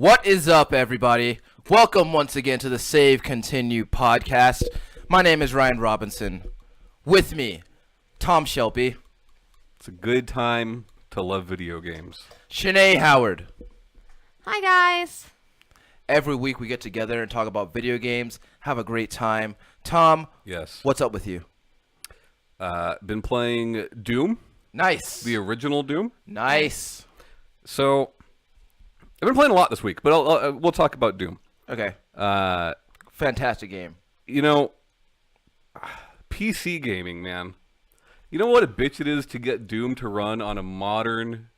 What is up, everybody? Welcome once again to the Save Continue podcast. My name is Ryan Robinson. With me, Tom Shelby. It's a good time to love video games. Shanae Howard. Hi, guys. Every week we get together and talk about video games, have a great time. Tom, Yes. what's up with you? Been playing Doom, Nice. the original Doom. Nice. So, I've been playing a lot this week, but we'll talk about Doom. Okay. Uh, Fantastic game. you know, PC gaming, man. You know what a bitch it is to get Doom to run on a modern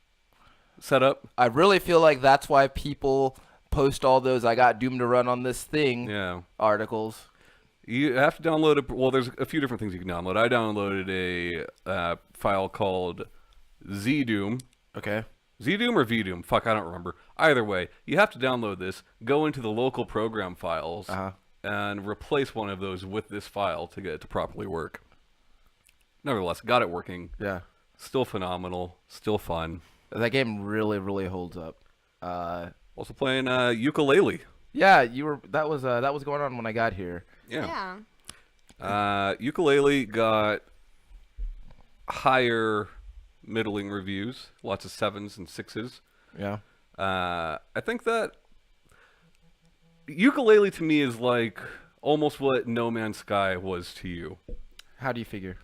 setup? I really feel like that's why people post all those "I got Doom to run on this thing" Yeah. articles. You have to download it. Well, there's a few different things you can download. I downloaded a file called ZDoom. Okay. ZDoom or VDoom? Fuck, I don't remember. Either way, you have to download this, go into the local program files, and replace one of those with this file to get it to properly work. Nevertheless, got it working. Yeah. Still phenomenal. Still fun. That game really, really holds up. Also playing Yooka-Laylee. Yeah, that was going on when I got here. Yeah. Yooka-Laylee got higher middling reviews. Lots of 7s and 6s. Yeah. I think that Yooka-Laylee to me is like almost what No Man's Sky was to you. How do you figure?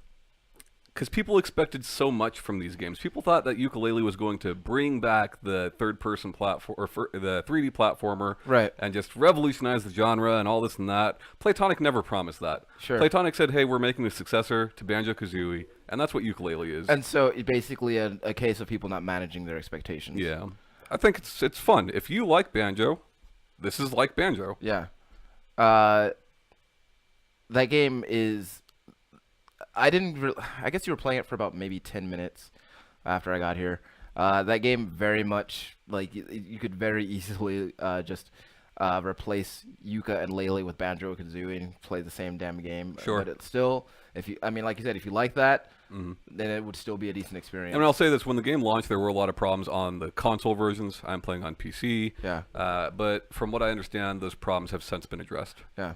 Because people expected so much from these games. People thought that Yooka-Laylee was going to bring back the third-person platform or the 3D platformer, Right. and just revolutionize the genre and all this and that. Playtonic never promised that. Sure. Playtonic said, "Hey, we're making a successor to Banjo-Kazooie," and that's what Yooka-Laylee is. And so it's basically a case of people not managing their expectations. Yeah, I think it's fun. If you like Banjo, this is like Banjo. Yeah. That game is. I guess you were playing it for about maybe 10 minutes after I got here. That game very much like you could very easily just replace Yuka and Laylee with Banjo-Kazooie and play the same damn game. Sure. But it's still, like you said, if you like that, then it would still be a decent experience. And I'll say this: when the game launched, there were a lot of problems on the console versions. I'm playing on PC. Yeah. But from what I understand, those problems have since been addressed. Yeah.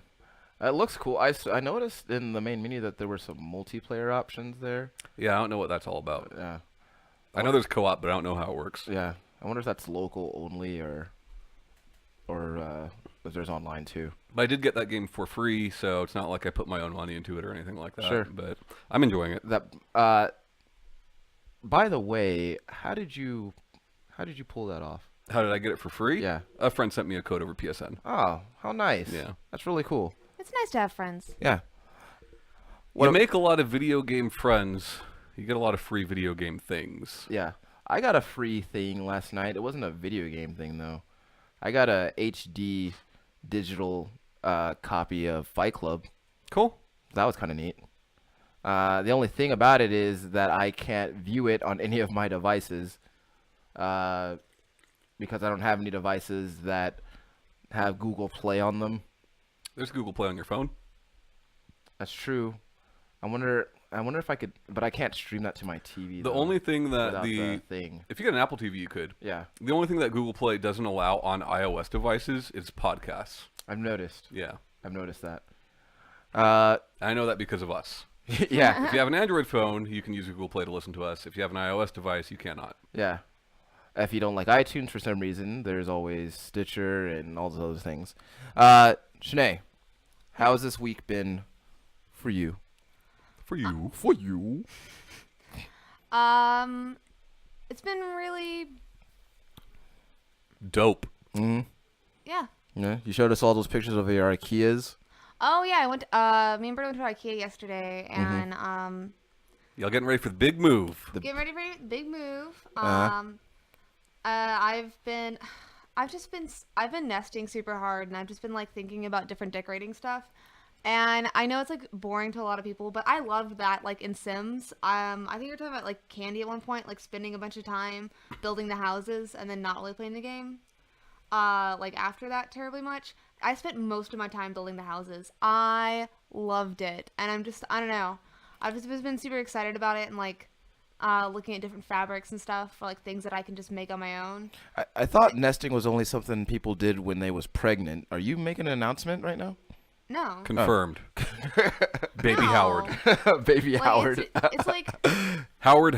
It looks cool. I noticed in the main menu that there were some multiplayer options there. Yeah, I don't know what that's all about. Yeah. I know there's co-op, but I don't know how it works. Yeah. I wonder if that's local only or if there's online too. But I did get that game for free, so it's not like I put my own money into it or anything like that. Sure. But I'm enjoying it. By the way, how did you pull that off? How did I get it for free? Yeah. A friend sent me a code over PSN. Oh, how nice. Yeah. That's really cool. It's nice to have friends. Yeah. You make a lot of video game friends. You get a lot of free video game things. Yeah. I got a free thing last night. It wasn't a video game thing though. I got a HD digital copy of Fight Club. Cool. That was kind of neat. The only thing about it is that I can't view it on any of my devices because I don't have any devices that have Google Play on them. There's Google Play on your phone. That's true. I wonder if I could, but I can't stream that to my TV. The only thing that without the thing. if you get an Apple TV, you could. Yeah, The only thing that Google Play doesn't allow on iOS devices is podcasts. I've noticed. Yeah. I've noticed that. I know that because of us. Yeah, If you have an Android phone, you can use Google Play to listen to us. If you have an iOS device, you cannot. yeah. If you don't like iTunes for some reason, there's always Stitcher and all those other things. Shanae, how has this week been for you? For you. It's been really, Dope. Mm-hmm. yeah. Yeah, you showed us all those pictures of your IKEAs. Oh yeah, I went. Me and Bert went to IKEA yesterday, and Y'all getting ready for the big move. getting ready for a big move. I've been nesting super hard, and I've just been like thinking about different decorating stuff. And I know it's like boring to a lot of people, but I loved that like in Sims. I think you were talking about like Candy at one point, like spending a bunch of time building the houses and then not really playing the game. Like after that terribly much. I spent most of my time building the houses. I loved it. And I don't know. I've just been super excited about it, and like looking at different fabrics and stuff for like things that I can just make on my own. I thought nesting was only something people did when they was pregnant. Are you making an announcement right now? No. Confirmed. Baby No. Howard. Baby Like, Howard. It's like Howard.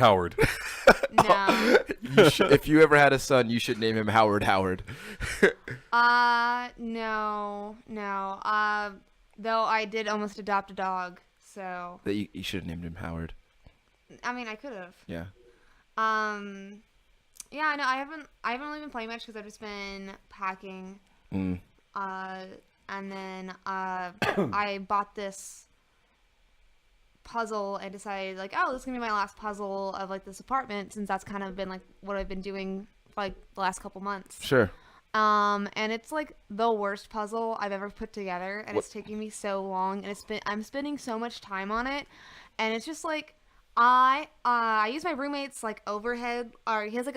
no. If you ever had a son, you should name him Howard. No. Though I did almost adopt a dog, so That you should have named him Howard. I mean I could have. Yeah. Yeah, I know. I haven't really been playing much because I've just been packing. Mm. And then I bought this puzzle and decided like, oh, this is gonna be my last puzzle of like this apartment, since that's kind of been like what I've been doing for like the last couple months. Sure. And it's like the worst puzzle I've ever put together, and it's taking me so long, and I'm spending so much time on it, and it's just like I use my roommate's like overhead, or he has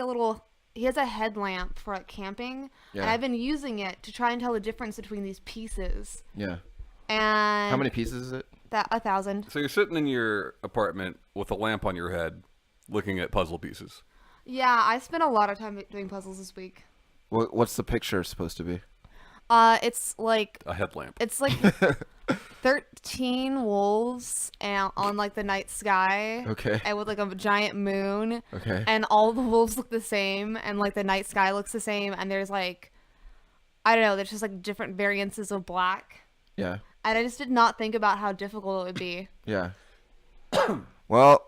a headlamp for like camping, Yeah. and I've been using it to try and tell the difference between these pieces. Yeah. And How many pieces is it? That 1,000. So you're sitting in your apartment with a lamp on your head, looking at puzzle pieces. Yeah, I spent a lot of time doing puzzles this week. What's the picture supposed to be? It's like A headlamp. It's like 13 wolves and on like the night sky. Okay. And with like a giant moon. Okay. And all the wolves look the same, and like the night sky looks the same, and there's like, I don't know, there's just like different variances of black. Yeah. And I just did not think about how difficult it would be. Yeah. Well,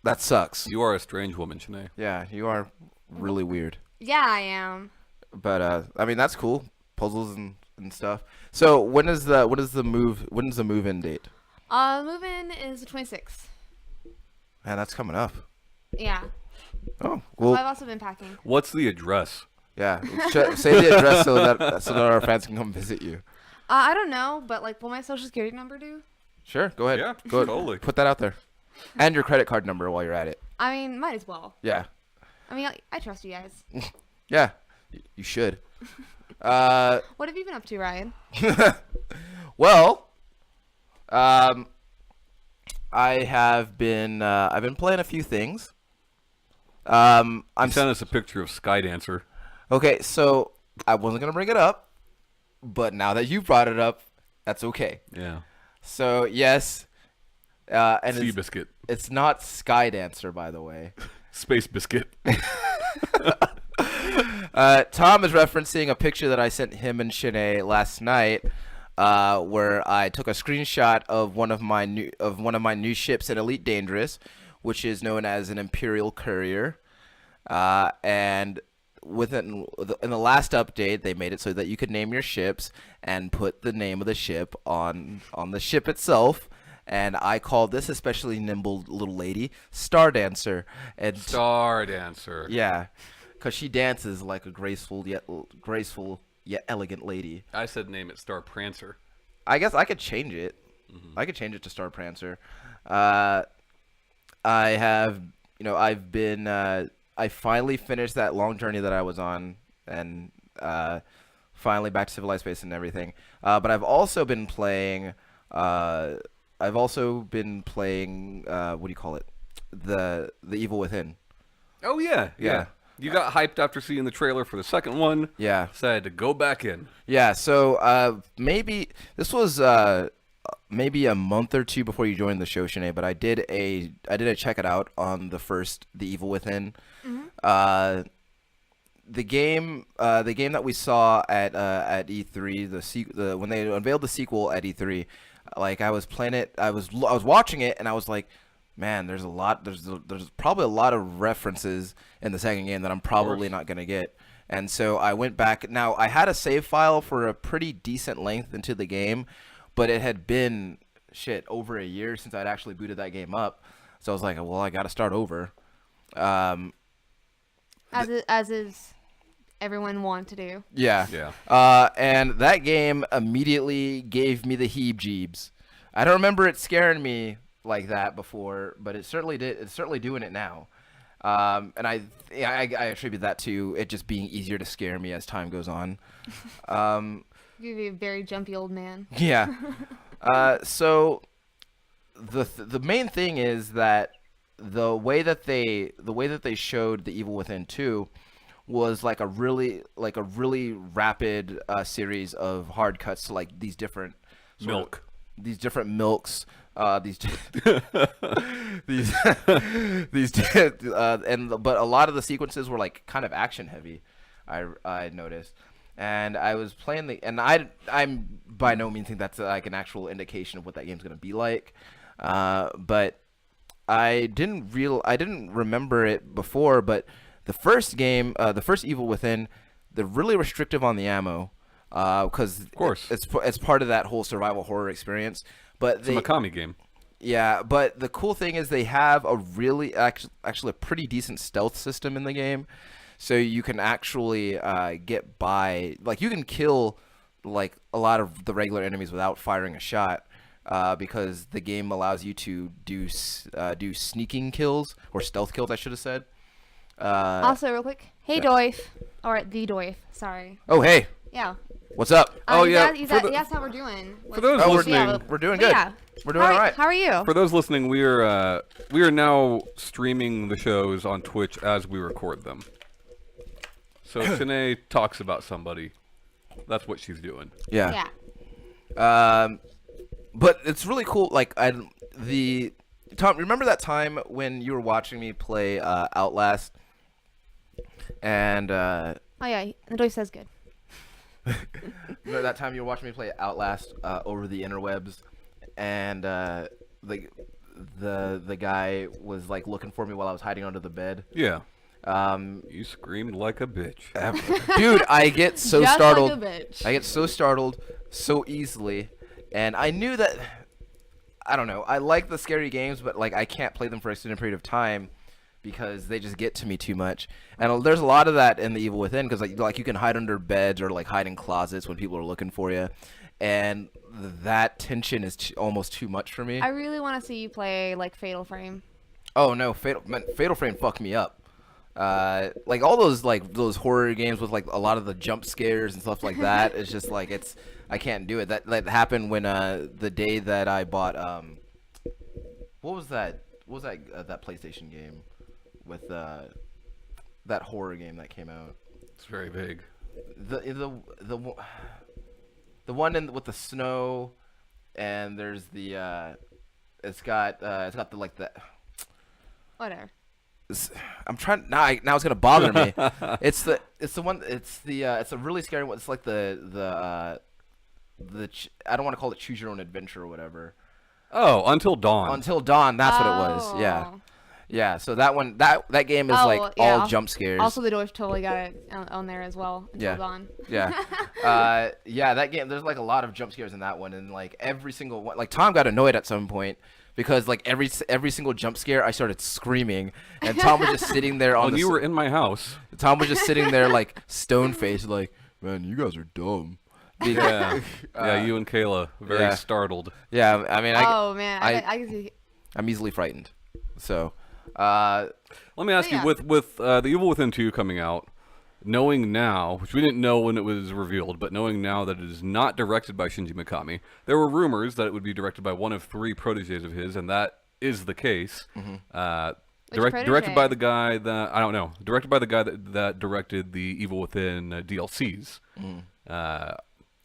that sucks. You are a strange woman, Shanae. Yeah, you are really weird. Yeah, I am. But I mean, that's cool. Puzzles and stuff. So when is the move-in date? Move-in is the 26th. Man, that's coming up. Yeah. Oh, So well, I've also been packing. What's the address? yeah. Say the address so that our fans can come visit you. I don't know, but like, will my social security number do? Sure, go ahead. Yeah, Go ahead. totally. Put that out there, and your credit card number while you're at it. I mean, might as well. Yeah. I mean, I trust you guys. Yeah. You should. What have you been up to, Ryan? Well, I have been I've been playing a few things. I'm Send us a picture of Skydancer. okay. So I wasn't gonna bring it up, but now that you brought it up, that's okay. Yeah. So yes, and Seabiscuit. it's not Skydancer, by the way. Space Biscuit. Tom is referencing a picture that I sent him and Shanae last night, where I took a screenshot of one of my new ships in Elite Dangerous, which is known as an Imperial Courier, and in the last update, they made it so that you could name your ships and put the name of the ship on the ship itself. And I called this especially nimble little lady Star Dancer. And Star Dancer. yeah, because she dances like a graceful yet elegant lady. I said name it Star Prancer. I guess I could change it. Mm-hmm. I could change it to Star Prancer. I have, I've been. I finally finished that long journey that I was on, and finally back to civilized space and everything. But I've also been playing. What do you call it? The Evil Within. Oh, yeah. Yeah. You got hyped after seeing the trailer for the second one. Yeah. Decided to go back in. Yeah. So maybe this was maybe a month or two before you joined the show, Shanae. But I did a check it out on the Evil Within. Mm-hmm. The game that we saw at E3, when they unveiled the sequel at E3, like I was playing it, I was watching it, and I was like, man, there's probably a lot of references in the second game that I'm probably not gonna get. And so I went back. Now I had a save file for a pretty decent length into the game, but it had been over a year since I'd actually booted that game up. So I was like, well, I got to start over. As is everyone want to do. Yeah. Yeah. And that game immediately gave me the heebs-jeebs. I don't remember it scaring me like that before, but it certainly did. It's certainly doing it now. And I attribute that to it just being easier to scare me as time goes on. You'd be a very jumpy old man. Yeah. So the main thing is that the way that they showed the Evil Within 2 was like a really rapid series of hard cuts to like these different these different milks, these but a lot of the sequences were like kind of action heavy. I noticed, and I was playing and I'm by no means think that's like an actual indication of what that game's gonna be like, but I didn't remember it before, but the first game, the first Evil Within, they're really restrictive on the ammo. Because of course it's part of that whole survival horror experience. But it's a Mikami game. Yeah, but the cool thing is they have a really actually a pretty decent stealth system in the game, so you can actually get by. Like you can kill like a lot of the regular enemies without firing a shot, because the game allows you to do sneaking kills or stealth kills, I should have said. Also, real quick, hey Doif, or the Doif, sorry. Oh hey. Yeah. What's up? He asked how we're doing. For those listening, we're doing good. Yeah. We're doing all right. How are you? For those listening, we are now streaming the shows on Twitch as we record them. So Shanae talks about somebody. That's what she's doing. Yeah. But it's really cool. Like Tom, remember that time when you were watching me play Outlast? And oh yeah, the Doif says good. Remember that time you were watching me play Outlast over the interwebs, and the guy was like looking for me while I was hiding under the bed. Yeah. You screamed like a bitch. Dude, I get so Just startled. Like a bitch. I get so startled so easily, and I knew that. I don't know. I like the scary games, but like I can't play them for an extended period of time because they just get to me too much. And there's a lot of that in the Evil Within because like you can hide under beds or like hide in closets when people are looking for you, and that tension is almost too much for me. I really want to see you play like Fatal Frame. Oh no, Fatal Frame fucked me up. Like all those horror games with like a lot of the jump scares and stuff like that. It's just like I can't do it. That happened when the day that I bought what was that that PlayStation game with that horror game that came out. It's very vague. The one with the snow, and there's the it's got the like the whatever. I'm trying now. Now it's gonna bother me. It's the one. It's a really scary one. It's like the I don't want to call it Choose Your Own Adventure or whatever. Oh, Until Dawn. Until Dawn. That's what it was. Yeah, yeah. So that one, that game is all jump scares. Also, the Doif totally got it on there as well. Until Dawn. Yeah. Yeah. That game. There's like a lot of jump scares in that one, and like every single one. Like Tom got annoyed at some point. Because like every single jump scare, I started screaming, and Tom was just sitting there on. When you were in my house, Tom was just sitting there like stone faced, like, man, you guys are dumb. Yeah, you and Kayla very startled. Yeah, I mean, I'm easily frightened. So, let me ask you, with the Evil Within 2 coming out, knowing now, which we didn't know when it was revealed, but knowing now that it is not directed by Shinji Mikami, there were rumors that it would be directed by one of 3 proteges of his, and that is the case. Mm-hmm. Directed by the guy that I don't know. Directed by the guy that directed the Evil Within DLCs.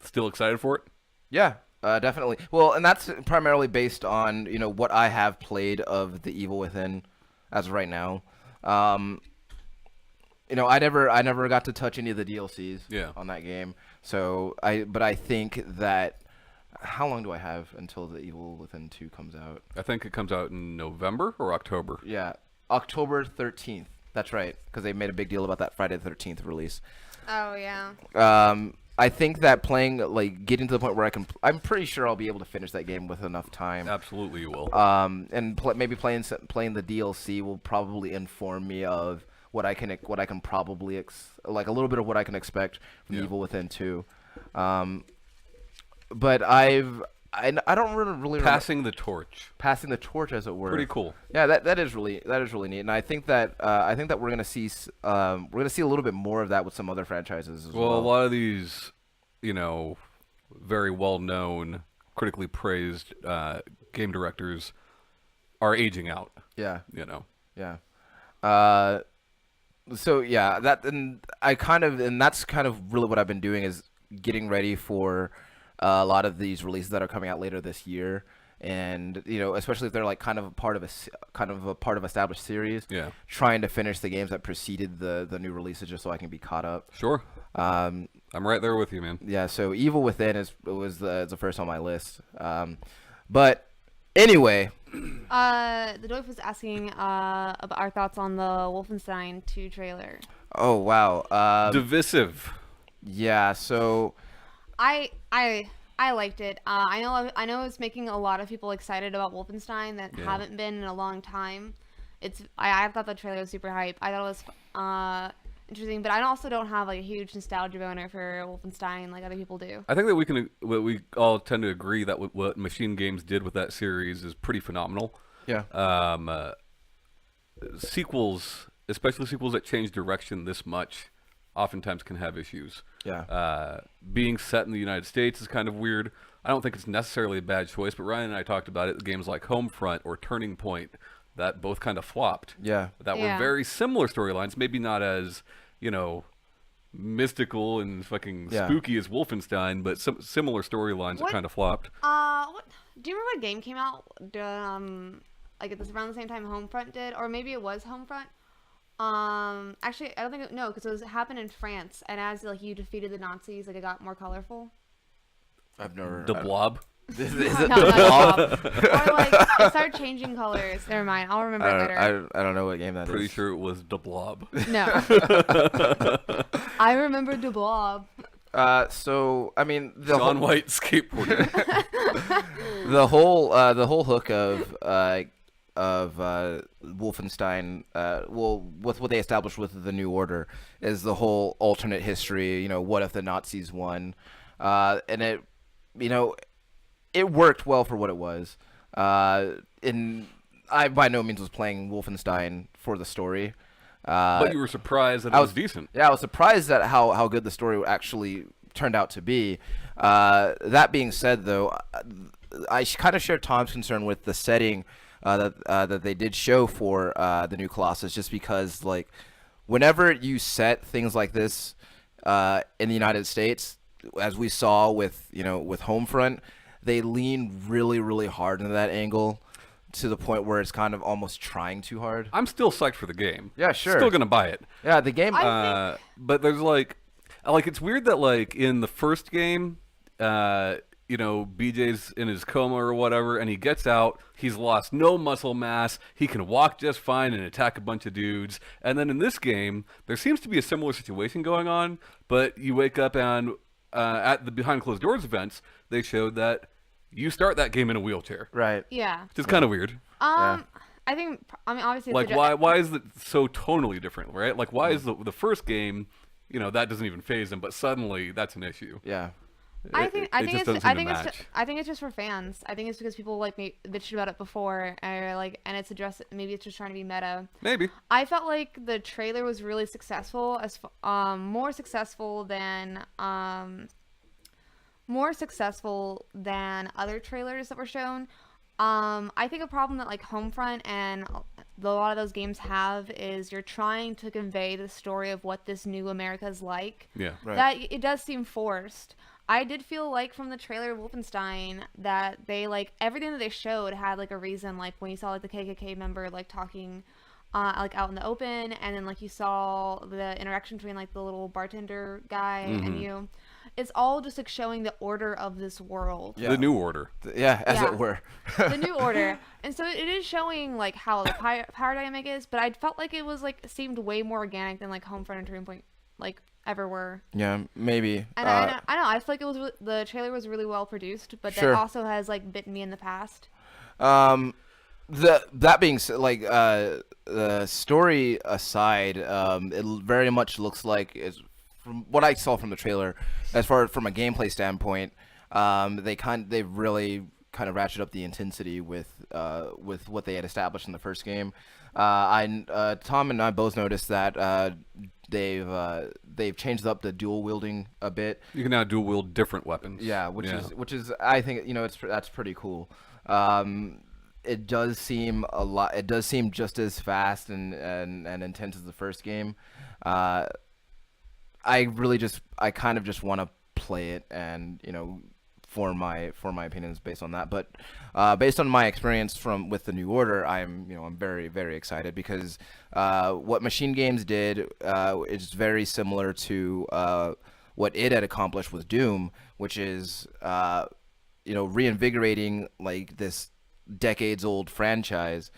Still excited for it? Yeah, definitely. Well, and that's primarily based on what I have played of the Evil Within as of right now. I never got to touch any of the DLCs on that game. So I think that how long do I have until the Evil Within 2 comes out? I think it comes out in November or October. Yeah, October 13th. That's right, because they made a big deal about that Friday the 13th release. Oh yeah. I think that getting to the point where I'm pretty sure I'll be able to finish that game with enough time. Absolutely, you will. And maybe playing the DLC will probably inform me of what I can probably a little bit of what I can expect from Evil Within 2. But I don't really passing the torch, as it were. Pretty cool. Yeah, that is really neat, and I think that we're gonna see a little bit more of that with some other franchises as well. Well, a lot of these, very well-known, critically praised game directors are aging out. Yeah. You know. Yeah. So yeah, that's kind of really what I've been doing is getting ready for a lot of these releases that are coming out later this year, and especially if they're like kind of a part of established series. Yeah. Trying to finish the games that preceded the new releases just so I can be caught up. Sure. I'm right there with you, man. Yeah. So Evil Within was the first on my list. But anyway. The Doif was asking about our thoughts on the Wolfenstein 2 trailer. Oh wow. Divisive. Yeah. So. I liked it. I know it's making a lot of people excited about Wolfenstein that haven't been in a long time. I thought the trailer was super hype. I thought it was interesting, but I also don't have like a huge nostalgia boner for Wolfenstein like other people do. I think that we all tend to agree that what Machine Games did with that series is pretty phenomenal. Yeah. Sequels, especially sequels that change direction this much, oftentimes can have issues. Yeah. Being set in the United States is kind of weird. I don't think it's necessarily a bad choice, but Ryan and I talked about it. Games like Homefront or Turning Point that both kind of flopped. Yeah. That were very similar storylines, maybe not as, mystical and fucking spooky as Wolfenstein, but some similar storylines that kind of flopped. Do you remember what game came out? Like around the same time Homefront did, or maybe it was Homefront. Actually, I don't think because it happened in France, and as like you defeated the Nazis, like it got more colorful. I've never. The Blob. Is No, it not the Blob? Or like it started changing colors. Never mind, I'll remember it later. I don't know what game that is. Pretty sure it was The Blob. No. I remember the Blob. So I mean, John White skateboarding. the whole hook of Wolfenstein, with what they established with the New Order, is the whole alternate history. What if the Nazis won? And it worked well for what it was. And I by no means was playing Wolfenstein for the story. But you were surprised that it was decent. Yeah, I was surprised at how good the story actually turned out to be. That being said, though, I kind of share Tom's concern with the setting that they did show for the new Colossus, just because like whenever you set things like this in the United States, as we saw with Homefront, they lean really, really hard into that angle to the point where it's kind of almost trying too hard. I'm still psyched for the game. Yeah, sure. Still gonna buy it. Yeah, the game. But there's like it's weird that like in the first game, BJ's in his coma or whatever, and he gets out. He's lost no muscle mass. He can walk just fine and attack a bunch of dudes. And then in this game, there seems to be a similar situation going on. But you wake up and at the behind closed doors events, they showed that you start that game in a wheelchair. Right. Yeah. Which is kind of weird. I mean, obviously. Like, why is it so tonally different, right? Like, why is the first game, that doesn't even faze them, but suddenly that's an issue. Yeah. I think it's just for fans. I think it's because people like bitched about it before, and it's addressed. Maybe it's just trying to be meta. Maybe. I felt like the trailer was really successful, more successful than other trailers that were shown. I think a problem that like Homefront and a lot of those games have is you're trying to convey the story of what this new America is like. Yeah. Right. That it does seem forced. I did feel like from the trailer of Wolfenstein that they like everything that they showed had like a reason. Like when you saw like the KKK member like talking like out in the open, and then like you saw the interaction between like the little bartender guy and you. It's all just like showing the order of this world. Yeah. The new order. As it were. The new order. And so it is showing like how the power dynamic is, but I felt like it was like seemed way more organic than like Homefront and Turning Point like ever were. Yeah, maybe. And I know. I feel like the trailer was really well produced, but that also has like bitten me in the past. That being said, like the story aside, it very much looks like from what I saw from the trailer, as far as from a gameplay standpoint, they really kind of ratchet up the intensity with what they had established in the first game. Tom and I both noticed that they've changed up the dual wielding a bit. You can now dual wield different weapons. Yeah, which is I think that's pretty cool. it does seem a lot. It does seem just as fast and intense as the first game. Uh, I kind of just want to play it and form my opinions based on that. But based on my experience with the New Order, I'm very very excited because what Machine Games did is very similar to what it had accomplished with Doom, which is reinvigorating like this decades old franchise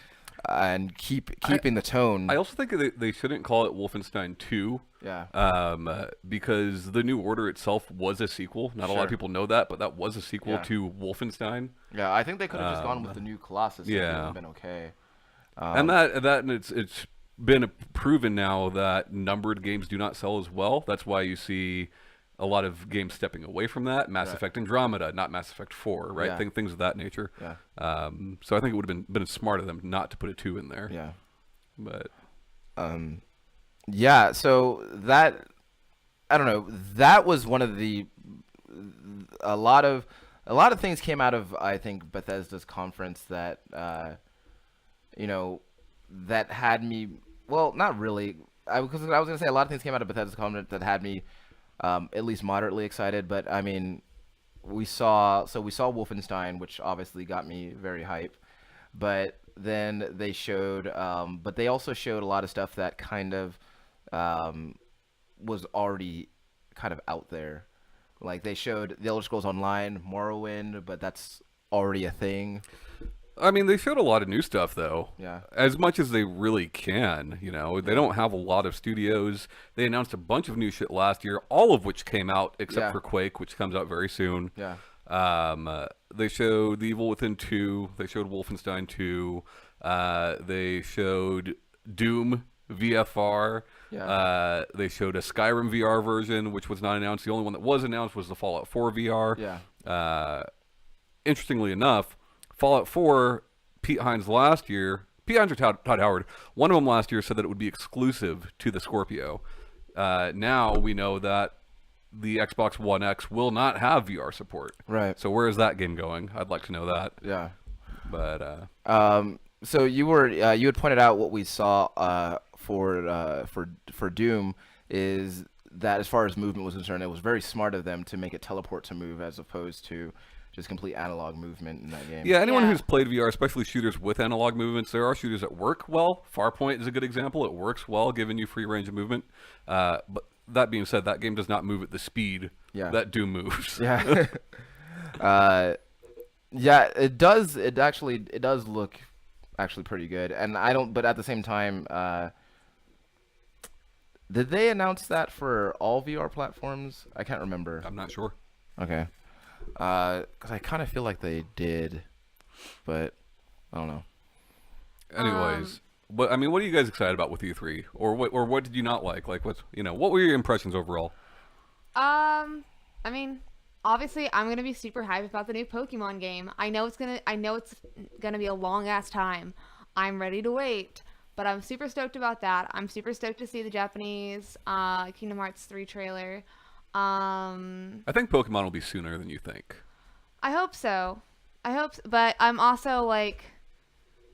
and keeping the tone. I also think they shouldn't call it Wolfenstein 2. Yeah. Because the New Order itself was a sequel. Not a lot of people know that, but that was a sequel to Wolfenstein. Yeah, I think they could have just gone with the new Colossus. Yeah, it would have been okay. And it's been proven now that numbered games do not sell as well. That's why you see a lot of games stepping away from that. Mass Effect Andromeda, not Mass Effect 4, right? Yeah. Things of that nature. Yeah. So I think it would have been smart of them not to put a 2 in there. Yeah. But yeah, so that I don't know. That was one of a lot of things came out of, I think, Bethesda's conference that that had me, well, not really. Because I was gonna say a lot of things came out of Bethesda's conference that had me at least moderately excited. But I mean, we saw Wolfenstein, which obviously got me very hype. But then they showed, but they also showed a lot of stuff that kind of was already kind of out there. Like they showed The Elder Scrolls Online, Morrowind, but that's already a thing. I mean, they showed a lot of new stuff, though. Yeah. As much as they really can, They don't have a lot of studios. They announced a bunch of new shit last year, all of which came out except for Quake, which comes out very soon. Yeah. They showed The Evil Within 2. They showed Wolfenstein 2. They showed Doom VFR. Yeah. They showed a Skyrim VR version, which was not announced. The only one that was announced was the Fallout 4 VR. Yeah. Interestingly enough, Fallout 4, Pete Hines or Todd Howard, one of them last year said that it would be exclusive to the Scorpio. Now we know that the Xbox One X will not have VR support. Right. So where is that game going? I'd like to know that. Yeah. But so you had pointed out what we saw for Doom is that as far as movement was concerned, it was very smart of them to make it teleport to move as opposed to just complete analog movement in that game. Yeah, anyone who's played VR, especially shooters with analog movements, there are shooters that work well. Farpoint is a good example. It works well, giving you free range of movement. But that being said, that game does not move at the speed that Doom moves. Yeah. Yeah, it does. It does look actually pretty good. And but at the same time, did they announce that for all VR platforms? I can't remember. I'm not sure. Okay. Because I kind of feel like they did, but I don't know. Anyways, what are you guys excited about with E3, or what did you not like? Like, what were your impressions overall? I mean, obviously, I'm gonna be super hyped about the new Pokemon game. I know it's gonna be a long ass time. I'm ready to wait, but I'm super stoked about that. I'm super stoked to see the Japanese Kingdom Hearts 3 trailer. I think Pokemon will be sooner than you think. I hope so. But I'm also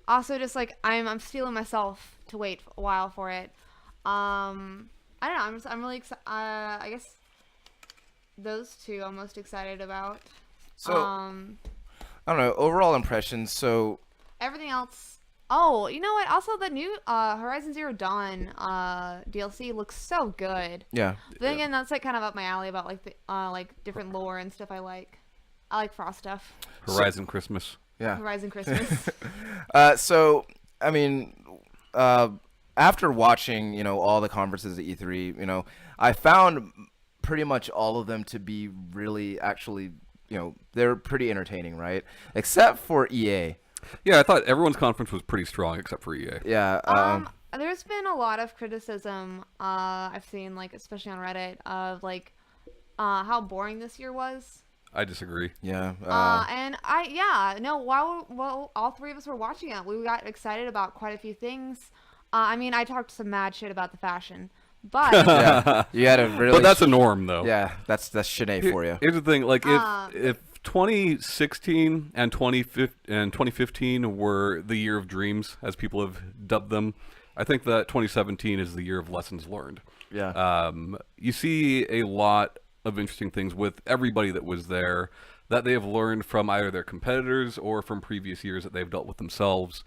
just like I'm steeling myself to wait a while for it. I don't know. I'm really excited. I guess those two I'm most excited about. So I don't know, overall impressions. So everything else. Oh, you know what? Also, the new Horizon Zero Dawn DLC looks so good. Yeah. But then again, that's like kind of up my alley about like the different lore and stuff. I like Frost stuff. Horizon Christmas. Yeah. Horizon Christmas. So I mean, after watching all the conferences at E3, I found pretty much all of them to be really actually they're pretty entertaining, right? Except for EA. Yeah, I thought everyone's conference was pretty strong except for EA. Yeah. There's been a lot of criticism I've seen, like especially on Reddit, of like how boring this year was. I disagree. Yeah. While all three of us were watching it, we got excited about quite a few things. I mean, I talked some mad shit about the fashion, but yeah, you had a really. But that's a norm, though. Yeah, that's Shanae for you. Here's the thing, like if 2016 and 2015 were the year of dreams, as people have dubbed them. I think that 2017 is the year of lessons learned. Yeah. You see a lot of interesting things with everybody that was there that they have learned from either their competitors or from previous years that they've dealt with themselves.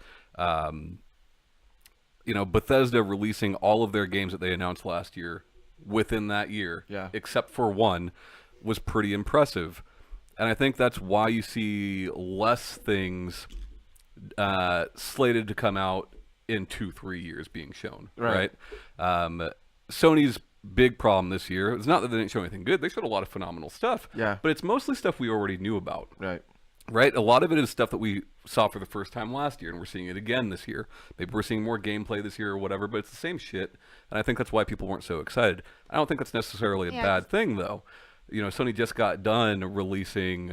Bethesda releasing all of their games that they announced last year within that year, except for one, was pretty impressive. And I think that's why you see less things slated to come out in 2-3 years being shown, right? Sony's big problem this year is not that they didn't show anything good. They showed a lot of phenomenal stuff, but it's mostly stuff we already knew about. Right? A lot of it is stuff that we saw for the first time last year, and we're seeing it again this year. Maybe we're seeing more gameplay this year or whatever, but it's the same shit, and I think that's why people weren't so excited. I don't think that's necessarily a bad thing, though. Sony just got done releasing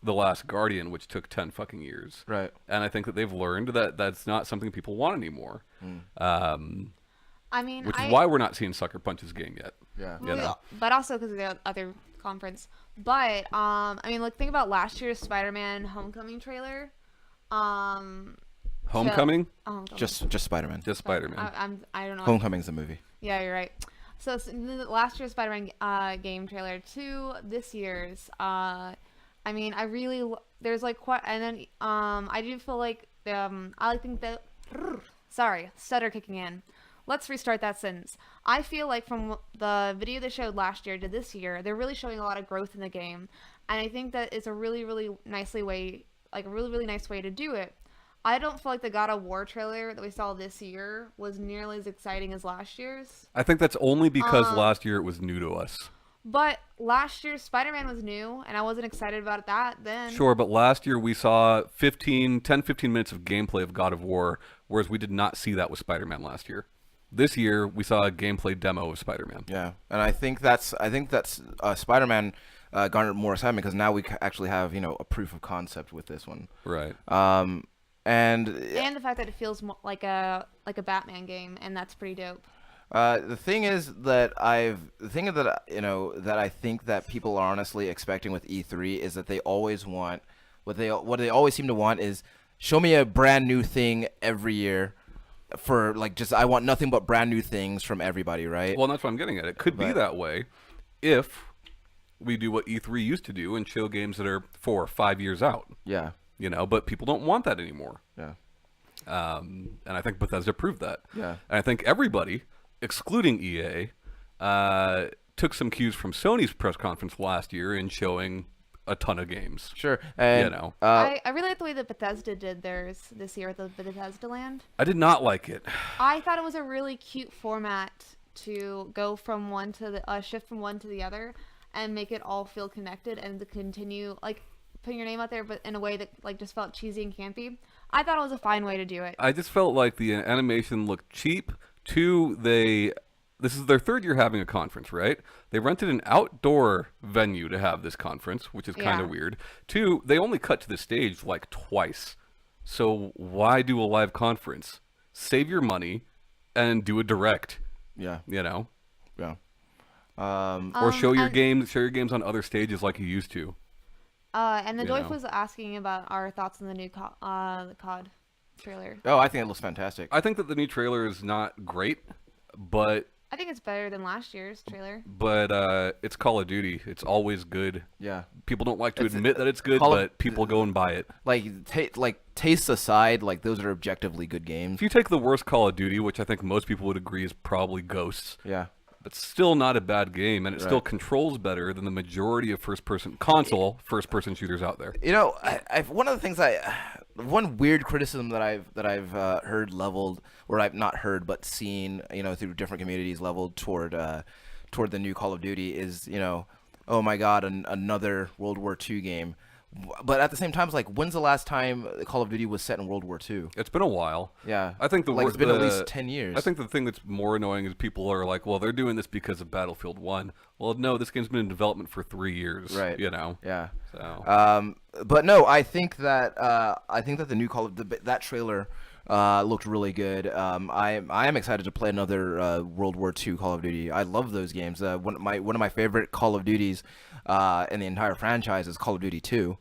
The Last Guardian, which took 10 fucking years. Right. And I think that they've learned that that's not something people want anymore. Which is why we're not seeing Sucker Punch's game yet. Yeah. But also because of the other conference. But think about last year's Spider-Man Homecoming trailer. Homecoming? Just Spider-Man. Just Spider-Man. I don't know. Homecoming's the movie. Yeah, you're right. So last year's Spider-Man game trailer to this year's. There's like quite, and then I do feel like think that. Sorry, stutter kicking in. Let's restart that sentence. I feel like from the video they showed last year to this year, they're really showing a lot of growth in the game, and I think that it's a really, really nice way to do it. I don't feel like the God of War trailer that we saw this year was nearly as exciting as last year's. I think that's only because last year it was new to us. But last year's Spider-Man was new, and I wasn't excited about that then. Sure, but last year we saw 10-15 minutes of gameplay of God of War, whereas we did not see that with Spider-Man last year. This year we saw a gameplay demo of Spider-Man. Yeah, and I think that's Spider-Man garnered more excitement because now we actually have a proof of concept with this one. Right. And the fact that it feels like a Batman game, and that's pretty dope. The thing that I think that people are honestly expecting with E3 is that they always want what they always seem to want is show me a brand new thing every year. I want nothing but brand new things from everybody, right? Well, that's what I'm getting at. It could be that way if we do what E3 used to do and show games that are 4 or 5 years out. Yeah. But people don't want that anymore. Yeah. And I think Bethesda proved that. Yeah. And I think everybody, excluding EA, took some cues from Sony's press conference last year in showing a ton of games. Sure. And, I really like the way that Bethesda did theirs this year at the Bethesda Land. I did not like it. I thought it was a really cute format to go from one to the shift from one to the other and make it all feel connected and to continue putting your name out there, but in a way that just felt cheesy and campy. I thought it was a fine way to do it. I just felt like the animation looked cheap. This is their third year having a conference, right? They rented an outdoor venue to have this conference, which is kind of weird. 2, they only cut to the stage twice. So why do a live conference? Save your money and do a direct. Yeah. Yeah. Or show your games on other stages like you used to. And the Doif was asking about our thoughts on the new COD trailer. Oh, I think it looks fantastic. I think that the new trailer is not great, but I think it's better than last year's trailer. But it's Call of Duty. It's always good. Yeah. People don't like to admit that it's good, but people go and buy it. Tastes aside, those are objectively good games. If you take the worst Call of Duty, which I think most people would agree is probably Ghosts. Yeah. It's still not a bad game, and it still controls better than the majority of first-person shooters out there. One weird criticism that I've heard leveled, or I've not heard but seen, through different communities leveled toward the new Call of Duty is, oh my God, another World War II game. But at the same time, it's when's the last time Call of Duty was set in World War II? It's been a while. Yeah. I think it's been at least 10 years. I think the thing that's more annoying is people are like, well, they're doing this because of Battlefield 1. Well, no, this game's been in development for 3 years. Right. Yeah. So. But no, I think that the new Call of that trailer looked really good. I am excited to play another World War II Call of Duty. I love those games. One of my favorite Call of Duties in the entire franchise is Call of Duty 2.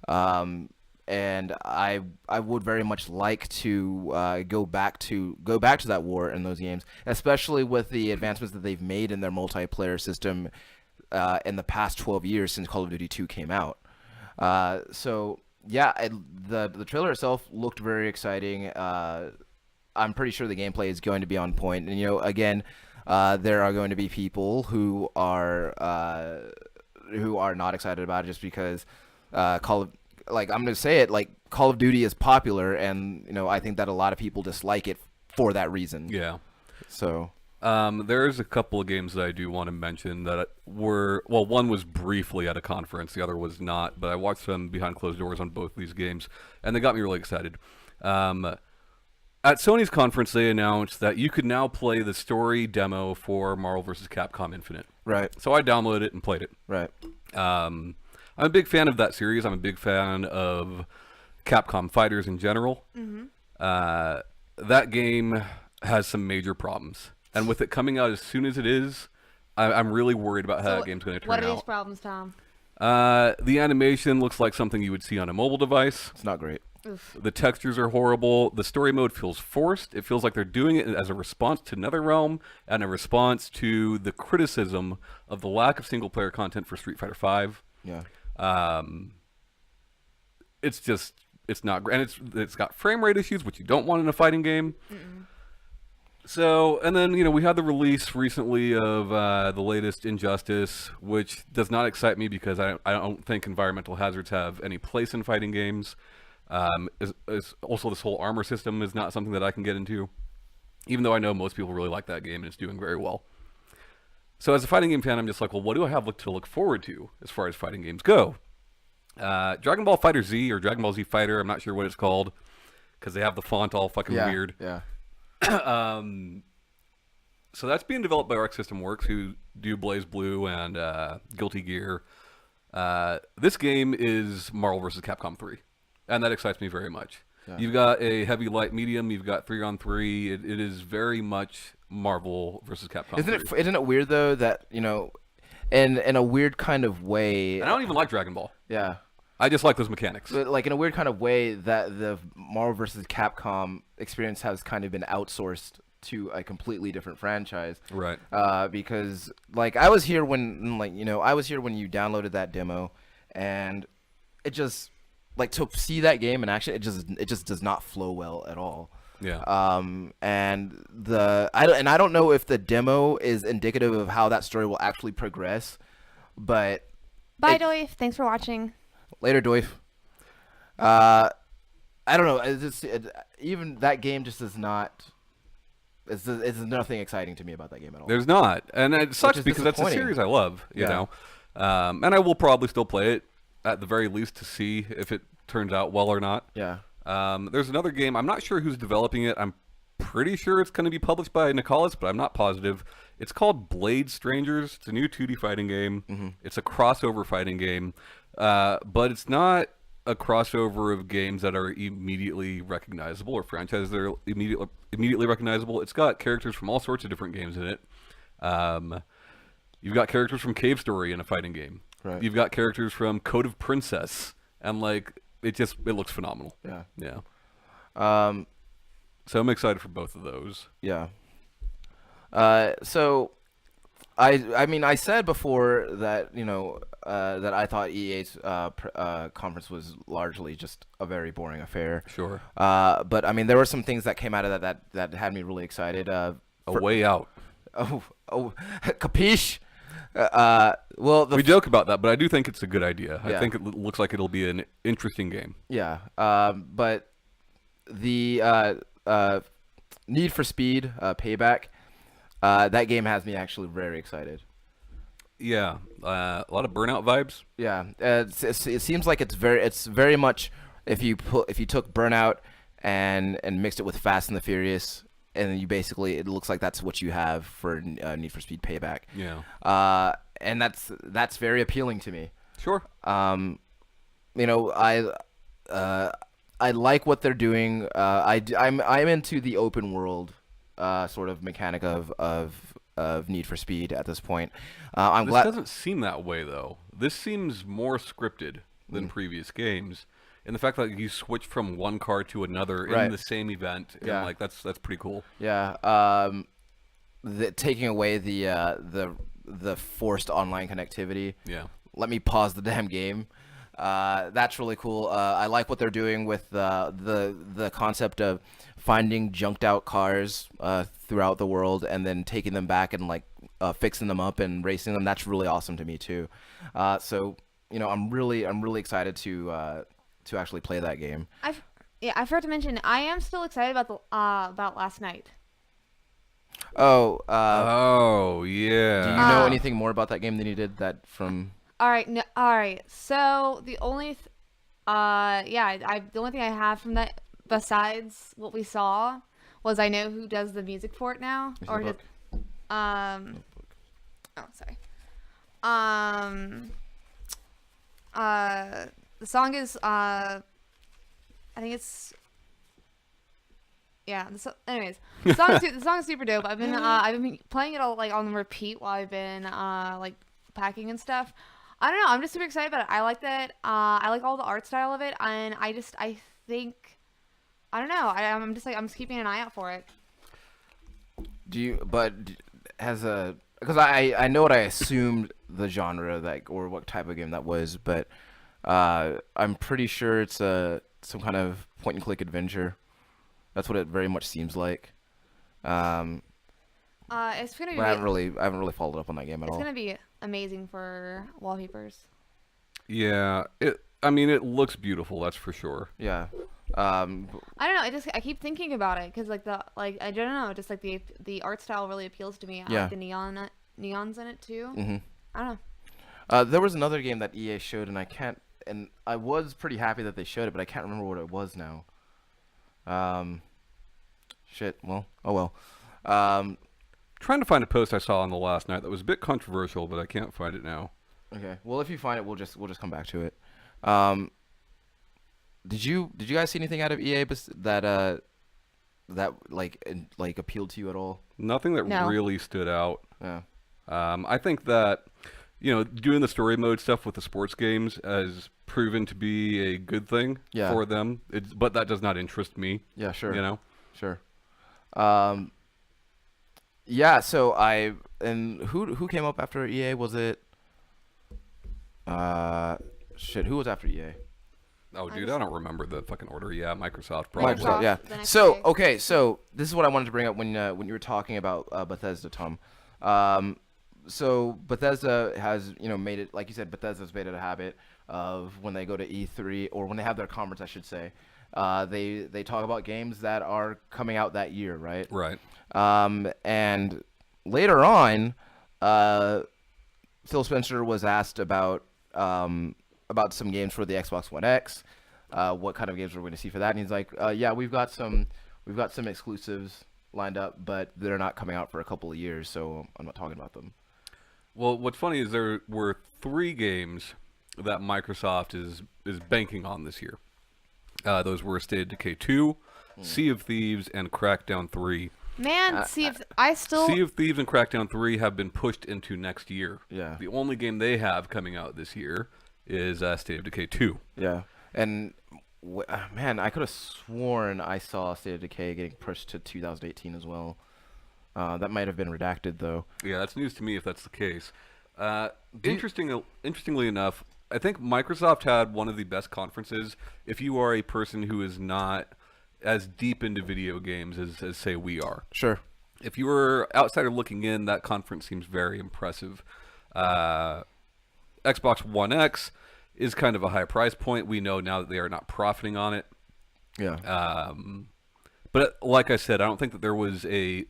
And I would very much like to go back to that war in those games, especially with the advancements that they've made in their multiplayer system in the past 12 years since Call of Duty 2 came out. So yeah, the trailer itself looked very exciting. I'm pretty sure the gameplay is going to be on point, and again, there are going to be people who are not excited about it just because I'm going to say it, like, Call of Duty is popular, and I think that a lot of people dislike it for that reason. Yeah. So there's a couple of games that I do want to mention that one was briefly at a conference, the other was not, but I watched them behind closed doors on both these games, and they got me really excited. At Sony's conference, they announced that you could now play the story demo for Marvel vs. Capcom Infinite. Right. So I downloaded it and played it. Right. I'm a big fan of that series. I'm a big fan of Capcom fighters in general. Mm-hmm. That game has some major problems. And with it coming out as soon as it is, I'm really worried about how that game's going to turn out. What are these problems, Tom? The animation looks like something you would see on a mobile device. It's not great. Oof. The textures are horrible. The story mode feels forced. It feels like they're doing it as a response to NetherRealm and a response to the criticism of the lack of single-player content for Street Fighter V. Yeah. It's not great. And it's got frame rate issues, which you don't want in a fighting game. Mm-mm. So, and then, we had the release recently of the latest Injustice, which does not excite me because I don't think environmental hazards have any place in fighting games. Also, this whole armor system is not something that I can get into, even though I know most people really like that game and it's doing very well. So as a fighting game fan, I'm just like, well, what do I have to look forward to as far as fighting games go? Dragon Ball Fighter Z or Dragon Ball Z Fighter, I'm not sure what it's called, because they have the font all fucking weird. Yeah. So that's being developed by Arc System Works, who do Blaze Blue and Guilty Gear. This game is Marvel vs. Capcom 3, and that excites me very much. Yeah. You've got a heavy, light, medium. You've got 3-on-3. It is very much Marvel vs. Capcom. Isn't it weird though that in a weird kind of way? And I don't even like Dragon Ball. Yeah. I just like those mechanics. But like in a weird kind of way that the Marvel vs. Capcom experience has kind of been outsourced to a completely different franchise. Right. Because like I was here when you downloaded that demo, and it just like to see that game in action, it just does not flow well at all. Yeah. And I don't know if the demo is indicative of how that story will actually progress, but bye, Doif. Thanks for watching. Later, Doif. I don't know. Even that game just does not. It's nothing exciting to me about that game at all. There's not, and it sucks because that's a series I love. You know, and I will probably still play it at the very least to see if it turns out well or not. Yeah. There's another game. I'm not sure who's developing it. I'm pretty sure it's going to be published by Nicalis, but I'm not positive. It's called Blade Strangers. It's a new 2D fighting game. Mm-hmm. It's a crossover fighting game, but it's not a crossover of games that are immediately recognizable or franchises that are immediately recognizable. It's got characters from all sorts of different games in it. You've got characters from Cave Story in a fighting game. Right. You've got characters from Code of Princess, and like it looks phenomenal. Yeah. Yeah. So I'm excited for both of those. Yeah. So I mean I said before that that I thought EA's conference was largely just a very boring affair. Sure. But I mean there were some things that came out of that had me really excited. A Way Out. Oh, capiche? Well, we joke about that, but I do think it's a good idea. Yeah. I think it looks like it'll be an interesting game. Yeah. But the Need for Speed Payback, that game has me actually very excited. Yeah, a lot of Burnout vibes. Yeah, it seems like it's very much if you took Burnout and mixed it with Fast and the Furious, and you basically it looks like that's what you have for Need for Speed Payback. Yeah. And that's very appealing to me. Sure. I like what they're doing. I'm into the open world sort of mechanic of Need for Speed at this point. This doesn't seem that way though. This seems more scripted. than previous games. And the fact that you switch from one car to another Right. in the same event, and Yeah. like that's pretty cool. Yeah. Taking away the forced online connectivity. Yeah. Let me pause the damn game. That's really cool. I like what they're doing with the concept of finding junked out cars throughout the world and then taking them back and like fixing them up and racing them. That's really awesome to me too. So I'm really excited to actually play that game. I forgot to mention I am still excited about Last Night. Oh, Oh do yeah. you know anything more about that game than you did that from? All right, no, all right. So the only, the only thing I have from that besides what we saw was I know who does the music for it now, Is it or a just, book? oh sorry, the song is I think it's. Yeah. Anyways, the song is super dope. I've been playing it all like on repeat while I've been like packing and stuff. I don't know. I'm just super excited about it. I like that. I like all the art style of it, and I think I don't know. I'm just keeping an eye out for it. Because I know what I assumed the genre or what type of game that was, but I'm pretty sure it's some kind of point and click adventure. That's what it very much seems like. It's gonna be. But I haven't really followed up on that game at all. It's gonna be amazing for wallpapers. Yeah. It looks beautiful. That's for sure. Yeah. I don't know. I keep thinking about it because I don't know. Just like the art style really appeals to me. I Yeah. like the neons in it too. Hmm. I don't know. There was another game that EA showed, and I was pretty happy that they showed it, but I can't remember what it was now. Shit. Well, oh well. Trying to find a post I saw on the last night that was a bit controversial, but I can't find it now. Okay. Well, if you find it, we'll just come back to it. Did you guys see anything out of EA that like appealed to you at all? Nothing that No. really stood out. Yeah. I think that, doing the story mode stuff with the sports games has proven to be a good thing Yeah. for them. But that does not interest me. Yeah. Sure. You know? Sure. Yeah. So who came up after EA? Was it? Shit. Who was after EA? Oh, I dude, just- I don't remember the fucking order. Yeah, Microsoft probably. Microsoft, yeah. the next So day. okay, so this is what I wanted to bring up when you were talking about Bethesda, Tom. So Bethesda has made it, like you said, Bethesda's made it a habit of when they go to E3 or when they have their conference, I should say, they talk about games that are coming out that year, right? Right. And later on, Phil Spencer was asked about some games for the Xbox One X, what kind of games we're going to see for that, and he's like, yeah, we've got some exclusives lined up, but they're not coming out for a couple of years, so I'm not talking about them. Well, what's funny is there were 3 games that Microsoft is banking on this year. Those were State of Decay 2, Sea of Thieves, and Crackdown 3. Man, see if I still. Sea of Thieves and Crackdown 3 have been pushed into next year. Yeah. The only game they have coming out this year is State of Decay 2. Yeah, and man, I could have sworn I saw State of Decay getting pushed to 2018 as well. That might have been redacted though. Yeah, that's news to me if that's the case. Interestingly enough, I think Microsoft had one of the best conferences if you are a person who is not as deep into video games as say we are. Sure. If you were outsider looking in, that conference seems very impressive. Xbox One X is kind of a high price point. We know now that they are not profiting on it. Yeah. But like I said, I don't think there was a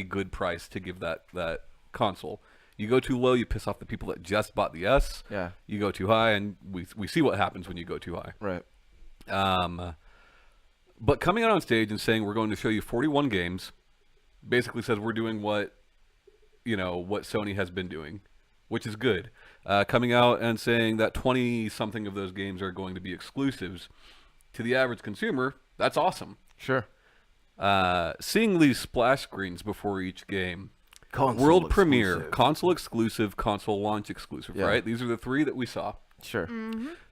good price to give that console. You go too low, you piss off the people that just bought the S. Yeah. You go too high, and we see what happens when you go too high. Right. But coming out on stage and saying we're going to show you 41 games, basically says we're doing what Sony has been doing, which is good. Coming out and saying that 20-something of those games are going to be exclusives to the average consumer, that's awesome. Sure. Seeing these splash screens before each game, Console world premiere, exclusive. console exclusive, console launch exclusive, Yeah. right? These are the 3 that we saw. Sure.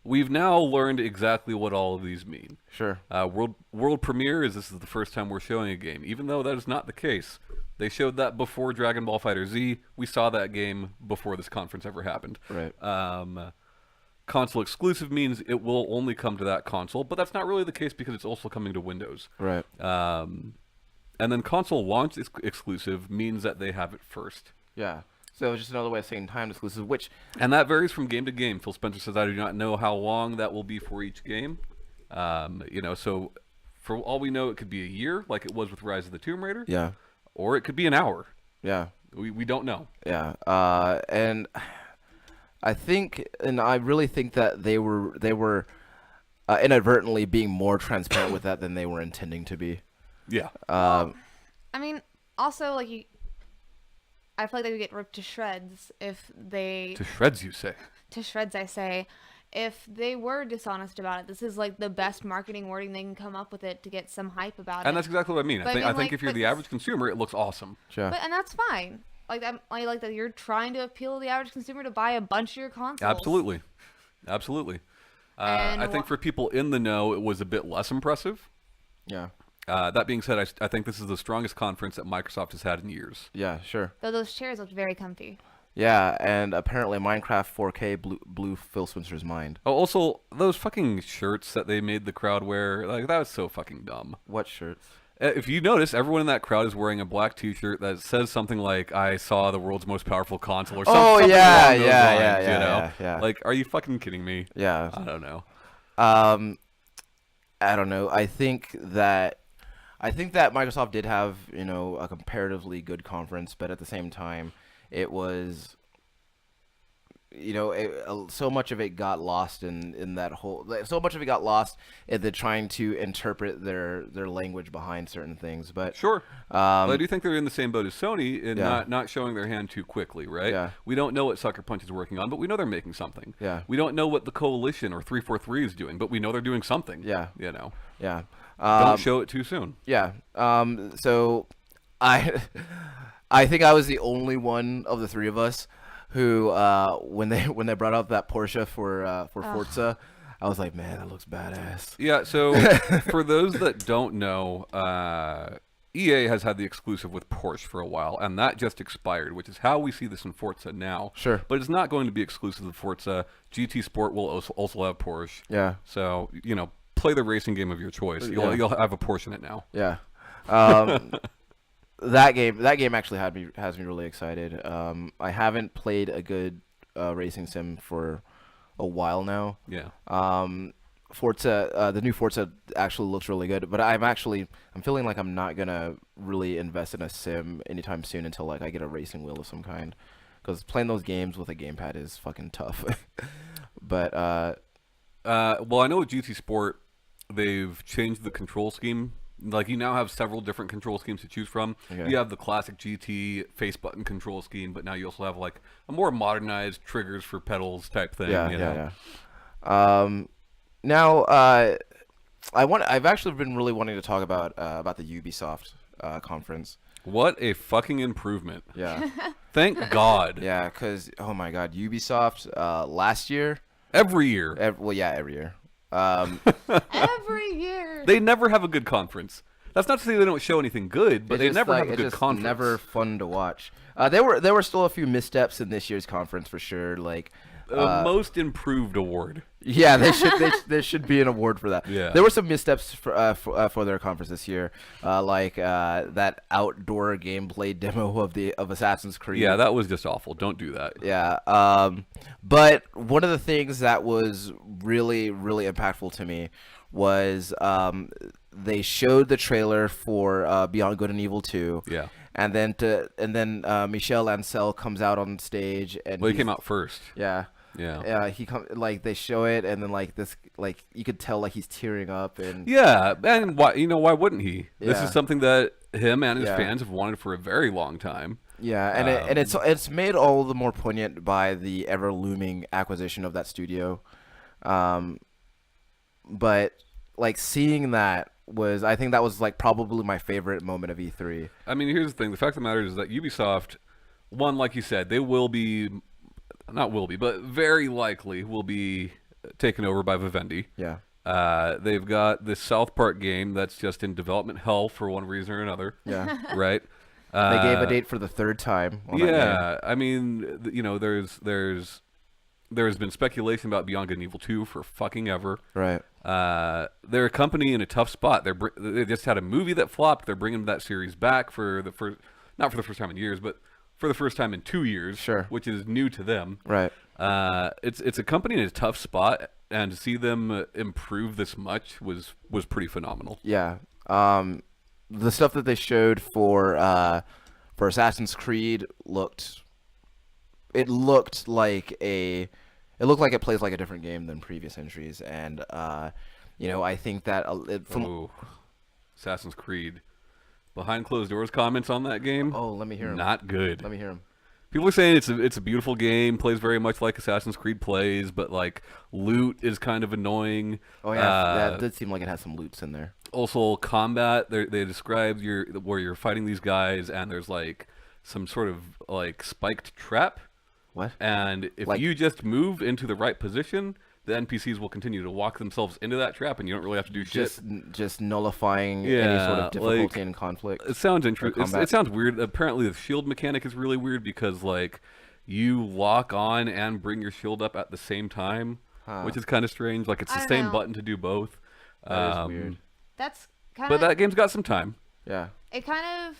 We've now learned exactly what all of these mean. Sure. World premiere is this is the first time we're showing a game, even though that is not the case. They showed that before Dragon Ball FighterZ. We saw that game before this conference ever happened. Right. Console exclusive means it will only come to that console, but that's not really the case because it's also coming to Windows. Right. And then console launch exclusive means that they have it first. Yeah. So it's just another way of saying timed exclusive, which... And that varies from game to game. Phil Spencer says, I do not know how long that will be for each game. So for all we know, it could be a year, like it was with Rise of the Tomb Raider. Yeah. Or it could be an hour. Yeah. We don't know. Yeah. And I think, and I really think that they were inadvertently being more transparent with that than they were intending to be. Yeah. I mean, also, like, I feel like they would get ripped to shreds if they... To shreds, you say? To shreds, I say. If they were dishonest about it. This is, like, the best marketing wording they can come up with it to get some hype about it. And that's exactly what I mean. But I think if you're the average consumer, it looks awesome. Sure. And that's fine. Like, I like that you're trying to appeal to the average consumer to buy a bunch of your consoles. Absolutely. I think for people in the know, it was a bit less impressive. Yeah. That being said, I think this is the strongest conference that Microsoft has had in years. Yeah, sure. Though those chairs looked very comfy. Yeah, and apparently Minecraft 4K blew Phil Spencer's mind. Oh, also, those fucking shirts that they made the crowd wear, like, that was so fucking dumb. What shirts? If you notice, everyone in that crowd is wearing a black T-shirt that says something like, I saw the world's most powerful console, or something yeah, along those lines, you know? yeah. Like, are you fucking kidding me? Yeah. I don't know. I don't know. I think that Microsoft did have, a comparatively good conference, but at the same time, it was, so much of it got lost in that whole. So much of it got lost in the trying to interpret their language behind certain things. But sure, but I do think they're in the same boat as Sony in not showing their hand too quickly, right? Yeah. We don't know what Sucker Punch is working on, but we know they're making something. Yeah. We don't know what the Coalition or 343 is doing, but we know they're doing something. Yeah. Yeah. Don't show it too soon. Yeah. So I think I was the only one of the three of us who, when they brought up that Porsche for Forza, I was like, man, that looks badass. Yeah. So for those that don't know, EA has had the exclusive with Porsche for a while, and that just expired, which is how we see this in Forza now. Sure. But it's not going to be exclusive to Forza. GT Sport will also have Porsche. Yeah. So, play the racing game of your choice. You'll have a Porsche in it now. Yeah. That game actually has me really excited. I haven't played a good racing sim for a while now. Yeah. Forza, the new Forza actually looks really good, but I'm feeling like I'm not gonna really invest in a sim anytime soon until like I get a racing wheel of some kind, because playing those games with a gamepad is fucking tough. But well, I know with GT Sport, they've changed the control scheme. Like, you now have several different control schemes to choose from. Okay. You have the classic GT face button control scheme, but now you also have like a more modernized triggers for pedals type thing. Yeah. Now, I've actually been really wanting to talk about the Ubisoft conference. What a fucking improvement! Yeah. Thank God. Yeah, because oh my God, Ubisoft last year. Every year. Every year. Every year. They never have a good conference. That's not to say they don't show anything good, but they never have a good conference. Never fun to watch. There were still a few missteps in this year's conference for sure. Like most improved award. Yeah, there should be an award for that. Yeah. There were some missteps for their conference this year, like that outdoor gameplay demo of Assassin's Creed. Yeah, that was just awful. Don't do that. Yeah. But one of the things that was really, really impactful to me was they showed the trailer for Beyond Good and Evil 2. Yeah. And then Michel Ancel comes out on stage and he came out first. Yeah. Yeah. They show it, and then you could tell like he's tearing up and yeah, and why wouldn't he? Yeah. This is something that him and his fans have wanted for a very long time. Yeah, and it's made all the more poignant by the ever looming acquisition of that studio. But like seeing that I think that was like probably my favorite moment of E3. I mean, here's the thing: the fact of the matter is that Ubisoft, one, like you said, they will be not will be, but very likely will be taken over by Vivendi. Yeah. They've got this South Park game that's just in development hell for one reason or another. Yeah. Right. They gave a date for the 3rd time. On that game. I mean, there's been speculation about Beyond Good and Evil 2 for fucking ever. Right. They're a company in a tough spot. They just had a movie that flopped. They're bringing that series back for the first, not for the first time in years, but for the first time in 2 years. Sure. Which is new to them. Right. It's a company in a tough spot, and to see them improve this much was pretty phenomenal. Yeah. The stuff that they showed for Assassin's Creed looked like it plays like a different game than previous entries, and I think that Assassin's Creed behind closed doors comments on that game. Oh, let me hear him. Not good. Let me hear him. People are saying it's a beautiful game, plays very much like Assassin's Creed plays, but like loot is kind of annoying. Oh yeah, that did seem like it has some loots in there. Also, combat. They described where you're fighting these guys, and there's like some sort of like spiked trap. What? And if you just move into the right position, the NPCs will continue to walk themselves into that trap, and you don't really have to do shit. Just nullifying any sort of difficulty and conflict. It sounds interesting. It sounds weird. Apparently, the shield mechanic is really weird because like you lock on and bring your shield up at the same time, which is kind of strange. Like it's the same button to do both. That is weird. That's kind of. But that game's got some time. Yeah. It kind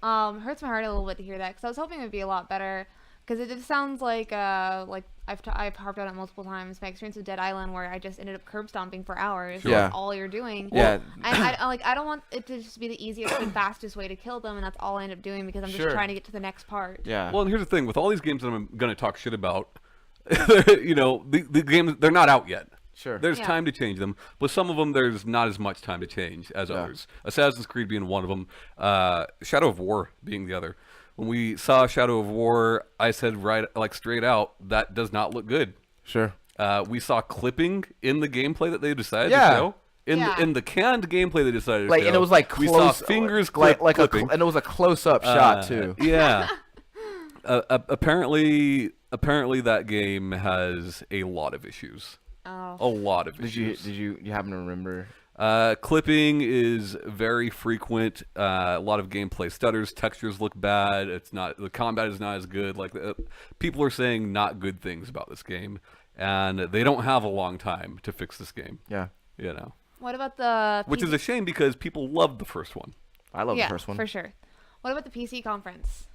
of hurts my heart a little bit to hear that because I was hoping it would be a lot better. Because it just sounds like I've harped on it multiple times. My experience with Dead Island, where I just ended up curb stomping for hours. Sure. Yeah. That's all you're doing. Yeah. And I don't want it to just be the easiest and fastest way to kill them, and that's all I end up doing because I'm just trying to get to the next part. Yeah. Well, and here's the thing: with all these games that I'm going to talk shit about, the games, they're not out yet. Sure. There's time to change them, but some of them there's not as much time to change as others. Assassin's Creed being one of them, Shadow of War being the other. When we saw Shadow of War, I said straight out, that does not look good. Sure. We saw clipping in the gameplay that they decided to show. In the canned gameplay they decided to show. And it was like close. We saw fingers clipping. And it was a close-up shot too. Yeah. Apparently that game has a lot of issues. Oh. A lot of issues. Did you happen to remember? Clipping is very frequent. A lot of gameplay stutters. Textures look bad. The combat is not as good. Like people are saying not good things about this game, and they don't have a long time to fix this game. Yeah. What about the which is a shame because people loved the first one. I love the first one for sure. What about the PC conference?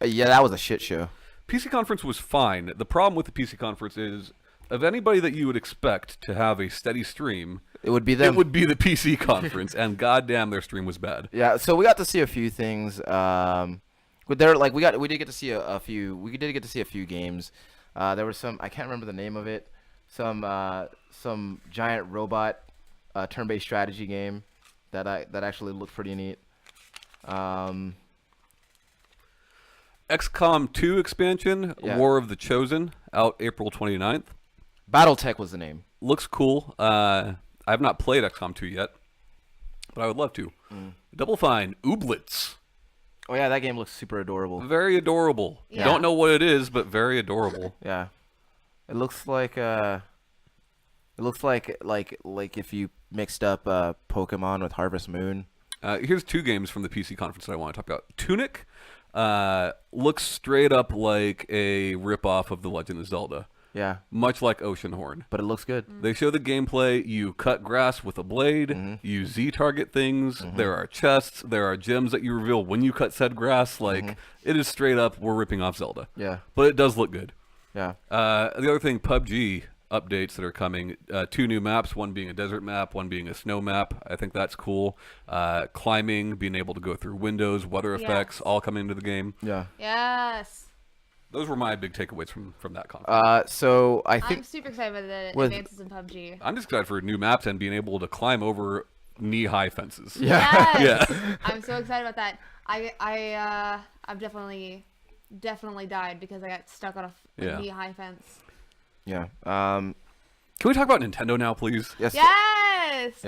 Yeah, that was a shit show. PC conference was fine. The problem with the PC conference is, of anybody that you would expect to have a steady stream, it would be them. It would be the PC conference, and goddamn, their stream was bad. Yeah, so we got to see a few things. We did get to see a few. We did get to see a few games. There was some. I can't remember the name of it. Some giant robot turn-based strategy game that actually looked pretty neat. XCOM 2 expansion, War of the Chosen, out April 29th. BattleTech was the name. Looks cool. I have not played XCOM 2 yet, but I would love to. Double Fine, Ooblets. Oh yeah, that game looks super adorable. Very adorable. Yeah. Don't know what it is, but very adorable. Yeah. It looks like if you mixed up Pokemon with Harvest Moon. Here's two games from the PC conference that I want to talk about. Tunic looks straight up like a ripoff of The Legend of Zelda. Yeah. Much like Oceanhorn. But it looks good. They show the gameplay. You cut grass with a blade. You Z-target things. There are chests. There are gems that you reveal when you cut said grass. Like, it is straight up, we're ripping off Zelda. Yeah. But it does look good. Yeah. The other thing, PUBG updates that are coming. 2 new maps, one being a desert map, one being a snow map. I think that's cool. Climbing, being able to go through windows, weather effects, all coming into the game. Yeah. Yes. Those were my big takeaways from that conference. So I think I'm super excited about the advances in PUBG. I'm just excited for new maps and being able to climb over knee-high fences. Yeah. Yes. Yeah. I'm so excited about that. I've definitely died because I got stuck on a knee-high fence. Yeah. Can we talk about Nintendo now, please? Yes. Yes.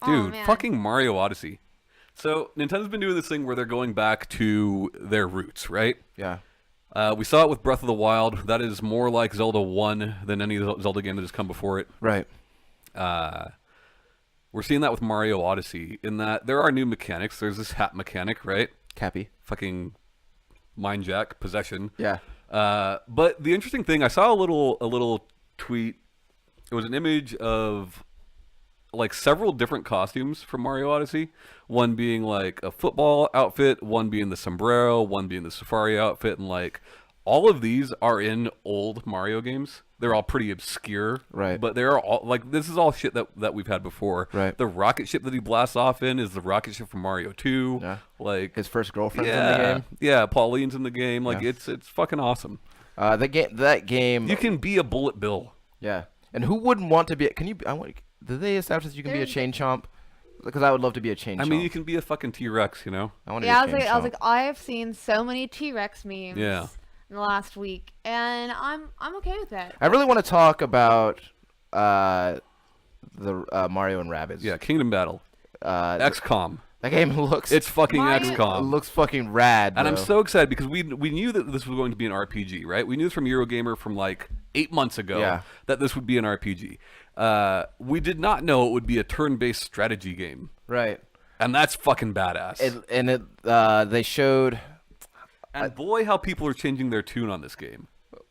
Dude, fucking Mario Odyssey. So Nintendo's been doing this thing where they're going back to their roots, right? Yeah. We saw it with Breath of the Wild. That is more like Zelda 1 than any Zelda game that has come before it. Right. We're seeing that with Mario Odyssey in that there are new mechanics. There's this hat mechanic, right? Cappy. Fucking mind jack, possession. Yeah. But the interesting thing, I saw a little tweet. It was an image of like several different costumes from Mario Odyssey. One being like a football outfit, one being the sombrero, one being the safari outfit, and like all of these are in old Mario games. They're all pretty obscure, Right. But they're all like this is all shit that we've had before. Right. The rocket ship that he blasts off in is the rocket ship from Mario 2. Yeah. Like His first girlfriend's yeah, in the game. yeah. Pauline's in the game. Like Yeah. it's fucking awesome. That game. You can be a Bullet Bill. Yeah. And who wouldn't want to be? Can you? Did they establish that you can be a There's- chain chomp? Because I would love to be a chain chomp. I mean, you can be a fucking T-Rex, you know? I want to Yeah, I be was a chain like, chomp. I have seen so many T-Rex memes. Yeah. In the last week, and I'm okay with it. I really want to talk about the Mario and Rabbids. Yeah, Kingdom Battle. XCOM. That game looks. It's fucking Mario- XCOM. looks fucking rad. And I'm bro. so excited because we knew that this was going to be an RPG, right? We knew this from Eurogamer from like 8 months ago Yeah. that this would be an RPG. We did not know it would be a turn-based strategy game. right. And that's fucking badass. They showed. And boy, how people are changing their tune on this game.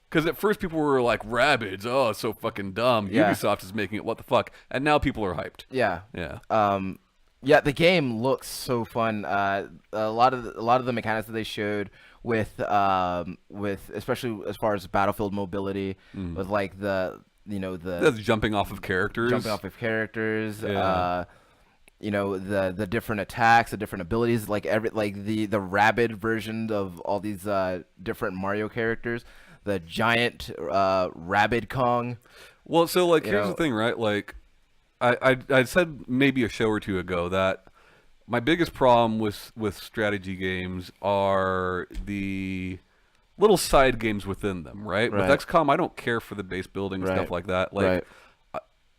Because at first people were like, Rabbids, oh, it's so fucking dumb. Yeah. Ubisoft is making it, what the fuck? And now people are hyped. Yeah. Yeah. Yeah, the game looks so fun. A lot of the mechanics that they showed with especially as far as battlefield mobility, with like the That's jumping off of characters. jumping off of characters. Yeah. The different attacks, the different abilities, like the rabid version of all these different Mario characters, the giant rabid Kong. Well, so like You here's know- the thing, right? Like I said maybe a show or two ago that my biggest problem with strategy games are the little side games within them, right? Right. With XCOM, I don't care for the base building and Right. stuff like that. Like Right.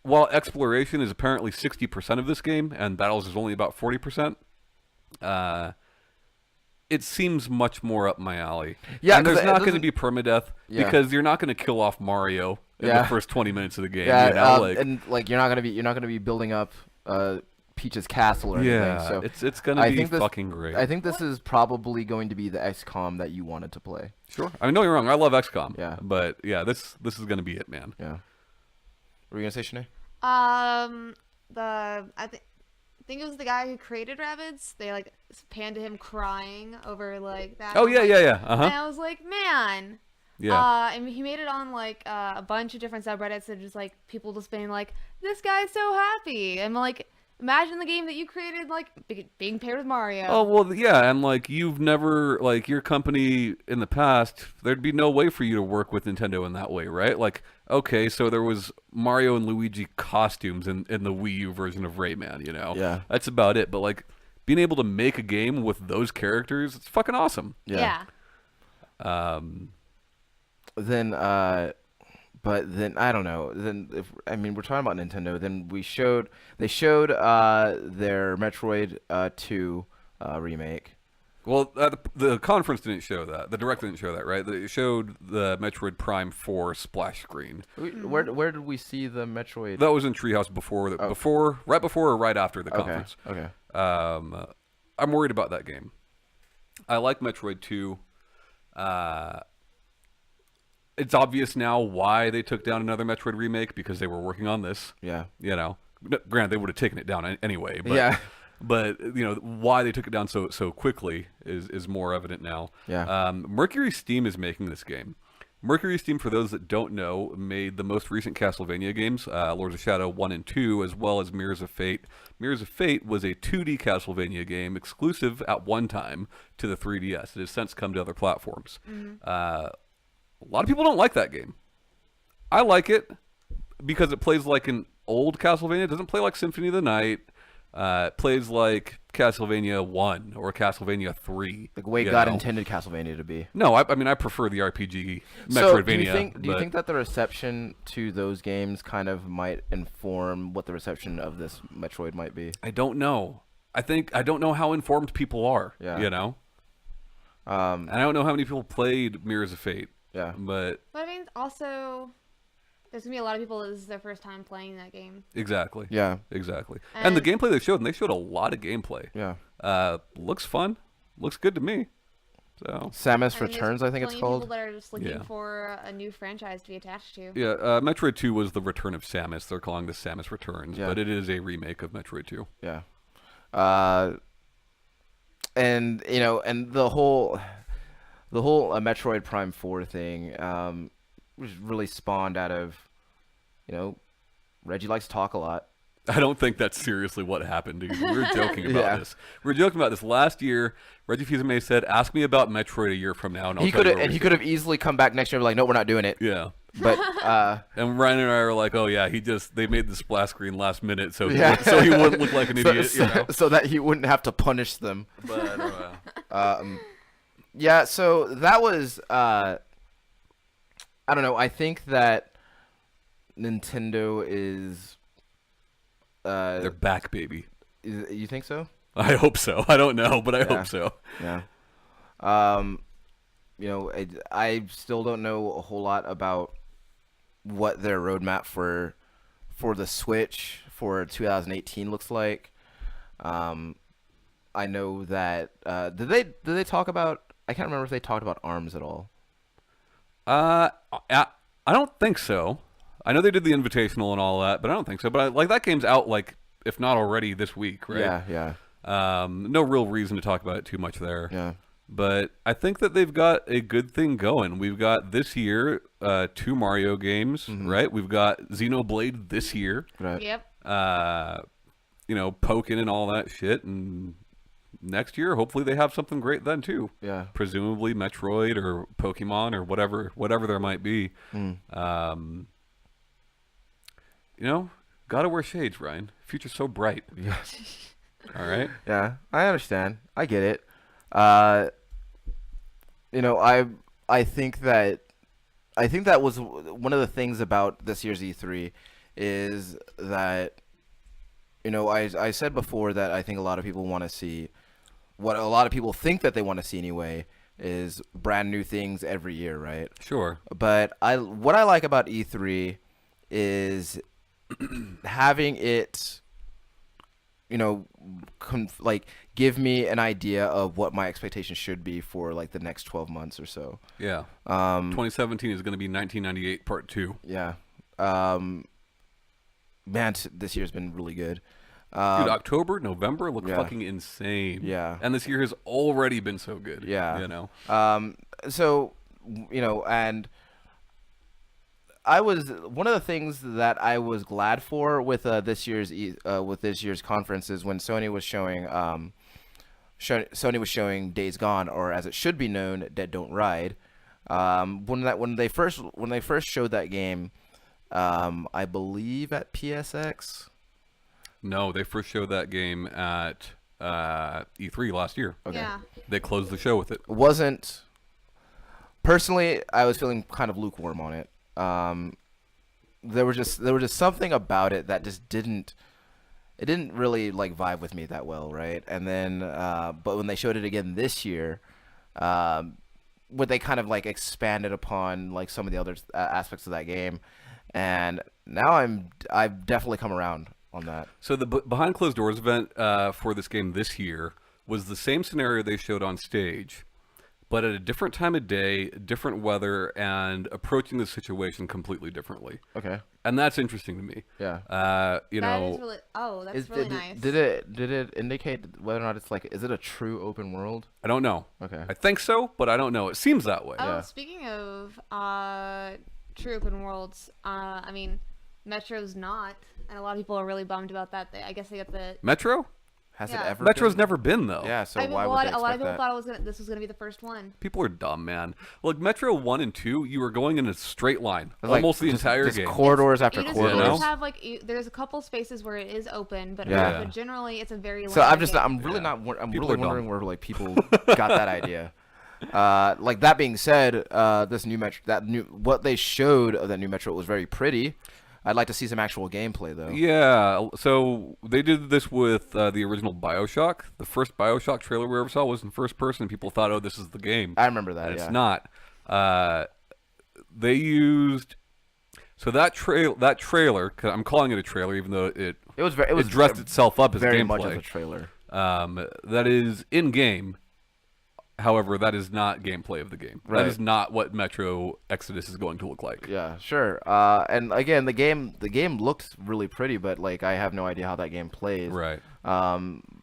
while exploration is apparently 60% of this game and battles is only about 40%, it seems much more up my alley. Yeah, and 'cause there's it not going to doesn't- be permadeath Yeah. because you're not going to kill off Mario in Yeah. the first 20 minutes of the game. Yeah, you know? Like, and like you're not gonna be building up Peach's castle or yeah, anything. So it's going to I be think this- fucking great. I think this is probably going to be the XCOM that you wanted to play. Sure. I mean, don't get me wrong. I love XCOM. Yeah. But yeah, this is going to be it, man. Yeah. Were you gonna say, Shanae? I think it was the guy who created Rabbids. They like panned to him crying over like that. Oh yeah, yeah, yeah. Uh And huh. I was like, man. Yeah. And he made it on like a bunch of different subreddits and just like people just being like, this guy's so happy. And like, imagine the game that you created like being paired with Mario. Oh well, yeah, and like you've never like your company in the past, there'd be no way for you to work with Nintendo in that way, right? Like, okay, so there was Mario and Luigi costumes in the Wii U version of Rayman, you know? Yeah. That's about it. But like being able to make a game with those characters, it's fucking awesome. Yeah. Then but then I don't know. Then we're talking about Nintendo. Then they showed their Metroid 2 remake. Well, the conference didn't show that. The direct didn't show that, right? It showed the Metroid Prime 4 splash screen. Where did we see the Metroid? That was in Treehouse before, right before or right after the Okay. conference. Okay. I'm worried about that game. I like Metroid 2. It's obvious now why they took down another Metroid remake because they were working on this. Yeah. You know, granted they would have taken it down anyway. But, Yeah. But you know why they took it down so quickly is more evident now. Yeah. Mercury Steam is making this game. Mercury Steam, for those that don't know, made the most recent Castlevania games, Lords of Shadow 1 and 2, as well as Mirrors of Fate. Mirrors of Fate was a 2D Castlevania game exclusive at one time to the 3DS. It has since come to other platforms. A lot of people don't like that game. I like it because it plays like an old Castlevania. It doesn't play like Symphony of the Night. It plays like Castlevania 1 or Castlevania 3. The way you God know? intended Castlevania to be. No, I mean, I prefer the RPG Metroidvania. So do you but think that the reception to those games kind of might inform what the reception of this Metroid might be? I don't know. I don't know how informed people are. Yeah. You know? And I don't know how many people played Mirrors of Fate. Yeah. But I mean, also, there's gonna be a lot of people that this is their first time playing that game. exactly. Yeah. Exactly. And the gameplay they showed, and they showed a lot of gameplay. Yeah. Looks fun. Looks good to me. So Samus I mean, Returns, I think it's there's plenty of called. people that are just looking Yeah. for a new franchise to be attached to. yeah, Metroid 2 was the return of Samus. They're calling this Samus Returns, Yeah. but it is a remake of Metroid 2. Yeah. And you know, and the whole Metroid Prime 4 thing was really spawned out of, you know, Reggie likes to talk a lot. I don't think that's seriously what happened, dude. We were joking about Yeah. this. We were joking about this last year. Reggie Fils-Aimé said, "Ask me about Metroid a year from now, and I'll He tell could you have, where and we he stand." could have easily come back next year and be like, no, we're not doing it. Yeah. But And Ryan and I were like, "Oh yeah, they made the splash screen last minute, so Yeah. so he wouldn't look like an so, idiot." You know? so that he wouldn't have to punish them. But Yeah, so that was I don't know. I think that Nintendo is they're back, baby. you think so? I hope so. I don't know, but I Yeah. hope so. Yeah. You know, I still don't know a whole lot about what their roadmap for the Switch for 2018 looks like. I know that did they talk about? I can't remember if they talked about ARMS at all. I don't think so. I know they did the Invitational and all that, but I don't think so. But like that game's out, like if not already this week, right? Yeah, yeah, No real reason to talk about it too much there. yeah. But I think that they've got a good thing going. We've got this year 2 Mario games, right? We've got Xenoblade this year. Right. Yep. You know, Pokken and all that shit. And next year, hopefully they have something great then too. Yeah. Presumably Metroid or Pokemon or whatever there might be. You know, gotta wear shades, Ryan. Future's so bright. Yeah. All right. Yeah, I understand. I get it. You know, I think that was one of the things about this year's E3 is that, you know, I said before that I think a lot of people want to see what a lot of people think that they want to see anyway is brand new things every year, right? Sure. But what I like about E3 is having it, you know, like give me an idea of what my expectations should be for like the next 12 months or so. Yeah. 2017 is going to be 1998 Part 2. Yeah. Man, this year's been really good. Dude, October, November look yeah. fucking insane. Yeah. And this year has already been so good. Yeah. You know? So, you know, and one of the things that I was glad for with this year's conference is when Sony was showing Days Gone, or as it should be known, Dead Don't Ride. When they first showed that game, I believe at PSX. No, they first showed that game at E3 last year. Okay. Yeah. They closed the show with it. Wasn't personally, I was feeling kind of lukewarm on it. There was just something about it that just didn't really like vibe with me that well, right? And then but when they showed it again this year, what they kind of like expanded upon like some of the other aspects of that game, and now I've definitely come around on that. So the behind closed doors event for this game this year was the same scenario they showed on stage, but at a different time of day, different weather, and approaching the situation completely differently. Okay. And that's interesting to me. Yeah. You That know, is really. Oh, that's really nice. Did it indicate whether or not it's like, is it a true open world? I don't know. Okay. I think so, but I don't know. It seems that way. Oh, Yeah. speaking of true open worlds, I mean, Metro's not, and a lot of people are really bummed about that. I guess they got the. Metro? Has Yeah. it ever? Metro's been? never been though. Yeah. So I mean, why a would lot, they a lot expect of people that? thought this was gonna be the first one. People are dumb, man. Look, Metro 1 and 2, you were going in a straight line It's like almost the just- entire just game. corridors after You just, corridors. you just have like there's a couple spaces where it is open, but, Yeah. but generally it's a very. So linear game. I'm really Yeah. not. I'm People really are dumb. wondering where like people got that idea. Like that being said, this new Metro, what they showed of that new Metro was very pretty. I'd like to see some actual gameplay though. Yeah, so they did this with the original BioShock. The first BioShock trailer we ever saw was in first person. People thought, "Oh, this is the game." I remember that. And Yeah. it's not. They used that trailer. 'Cause I'm calling it a trailer, even though it dressed itself up as very gameplay. much as a trailer. That is in game. However, that is not gameplay of the game. Right. That is not what Metro Exodus is going to look like. Yeah, sure. And again, the game looks really pretty, but like I have no idea how that game plays. Right.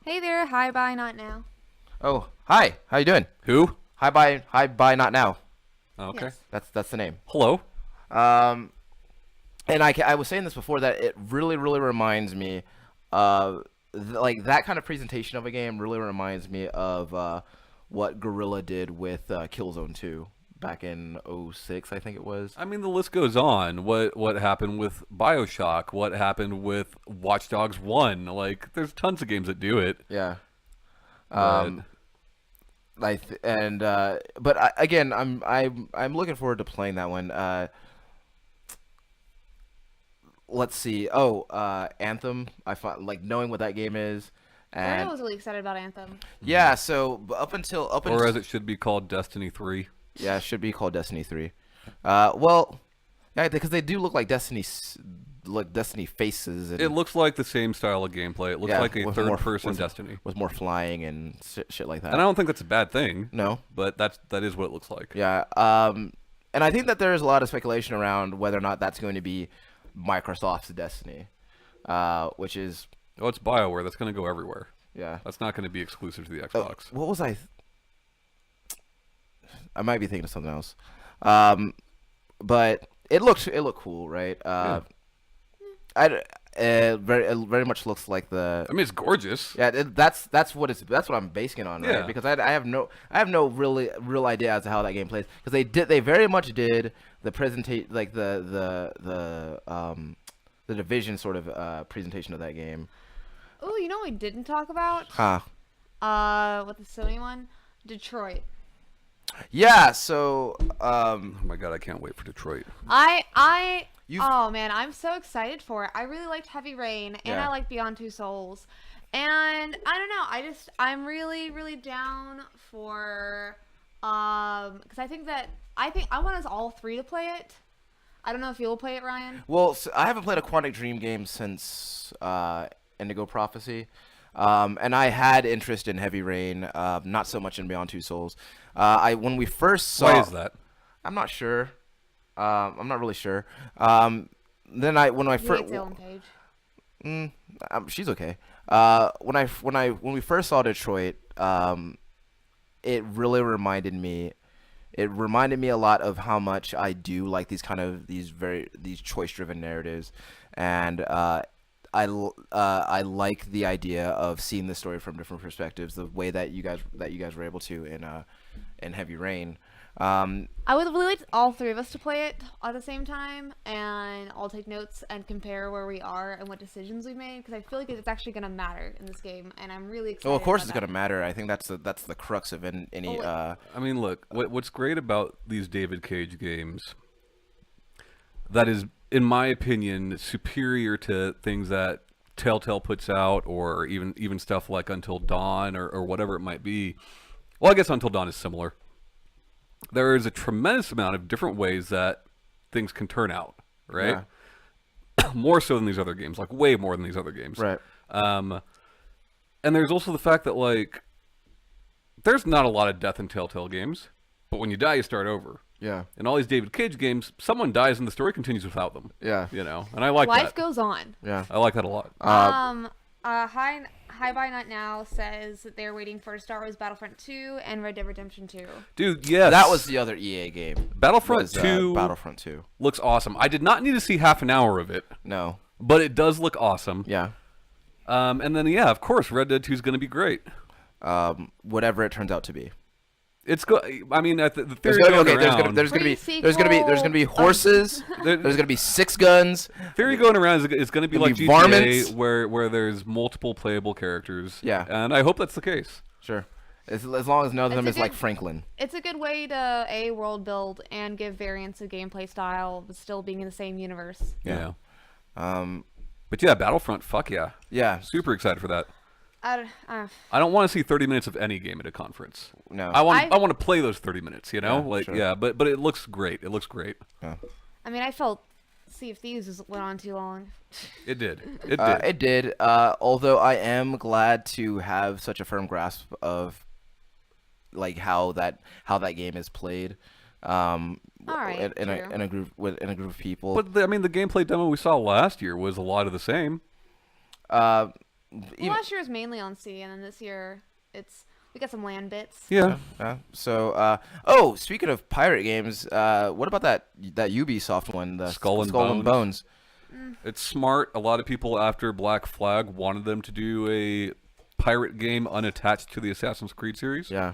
Hey there, hi, bye, not now. Oh, hi. How you doing? Who? Hi, bye, not now. Okay. Yes. That's the name. Hello. And I was saying this before that it really reminds me, like that kind of presentation of a game really reminds me of what Guerrilla did with Killzone 2 back in 06, I think it was. I mean, the list goes on. What happened with BioShock? What happened with Watch Dogs 1? Like, there's tons of games that do it. Yeah. But Again, I'm looking forward to playing that one. Let's see. Anthem. I find like knowing what that game is. I And was really excited about Anthem. yeah, so up until or as it should be called, Destiny 3. yeah, it should be called Destiny 3. Well, yeah, because they do look like Destiny faces. And, It looks like the same style of gameplay. It looks Yeah, like a with third-person with- Destiny. with more flying and shit like that. And I don't think that's a bad thing. No. But that is what it looks like. Yeah. And I think that there's a lot of speculation around whether or not that's going to be Microsoft's Destiny, which is Oh, it's BioWare. That's going to go everywhere. yeah. That's not going to be exclusive to the Oh, Xbox. what was I? I might be thinking of something else. But it looked cool, right? Yeah. It very much looks like the. I mean, it's gorgeous. Yeah, that's what I'm basing it on, right? Yeah. Because I have no real idea as to how that game plays, because they very much did the presentation, like the Division sort of presentation of that game. Oh, you know what we didn't talk about? Huh. With the Sony one? Detroit. Yeah. So Oh my god, I can't wait for Detroit. Oh man, I'm so excited for it. I really liked Heavy Rain, and Yeah. I like Beyond Two Souls. And I don't know, I'm really down for because I think I want us all three to play it. I don't know if you'll play it, Ryan. well, so I haven't played a Quantic Dream game since Indigo Prophecy. And I had interest in Heavy Rain, not so much in Beyond Two Souls. When we first saw, Why is that? I'm not sure. I'm not really sure. When I You first, hate Salem Page. she's okay. When we first saw Detroit, it really reminded me. It reminded me a lot of how much I do like these choice-driven narratives, and I like the idea of seeing the story from different perspectives, the way that you guys were able to in Heavy Rain. I would really like all three of us to play it at the same time, and I'll take notes and compare where we are and what decisions we made, because I feel like it's actually going to matter in this game, and I'm really excited. Well, of course about it's that. going to matter. I think that's the crux of any. Well, I mean, look, what's great about these David Cage games that is, in my opinion, superior to things that Telltale puts out, or even stuff like Until Dawn or whatever it might be. Well, I guess Until Dawn is similar. There is a tremendous amount of different ways that things can turn out, right? Yeah. More so than these other games, like way more than these other games. Right. And there's also the fact that, like, there's not a lot of death in Telltale games, but when you die, you start over. Yeah. In all these David Cage games, someone dies and the story continues without them. Yeah. You know, and I like Life that. goes on. Yeah. I like that a lot. Hi Bye Not Now says that they're waiting for Star Wars Battlefront 2 and Red Dead Redemption 2. Dude, yes. That was the other EA game. Battlefront was, 2 Battlefront 2. looks awesome. I did not need to see half an hour of it, No. but it does look awesome. Yeah. And then, yeah, of course, Red Dead 2 is going to be great. Whatever it turns out to be. It's I mean, the theory There's gonna, going okay, around. there's gonna be horses. There's gonna be 6 guns. Theory going around is going to be There'll like be GTA, varmints. where there's multiple playable characters. Yeah. And I hope that's the case. Sure. As long as none of It's them a is like good- Franklin. It's a good way to world build and give variants of gameplay style, but still being in the same universe. Yeah. But yeah, Battlefront, fuck yeah. Yeah. Super excited for that. I don't want to see 30 minutes of any game at a conference. No. I want to play those 30 minutes, you know? Yeah, sure. But it looks great. It looks great. Yeah. I mean, I felt Sea of Thieves went on too long. It did. It did. It did. Although I am glad to have such a firm grasp of like how that game is played. All right, in a group of people. But the gameplay demo we saw last year was a lot of the same. Last year was mainly on sea, and then this year we got some land bits. Yeah. So, speaking of pirate games, what about that Ubisoft one, the Skull and Bones? It's smart. A lot of people after Black Flag wanted them to do a pirate game unattached to the Assassin's Creed series. Yeah.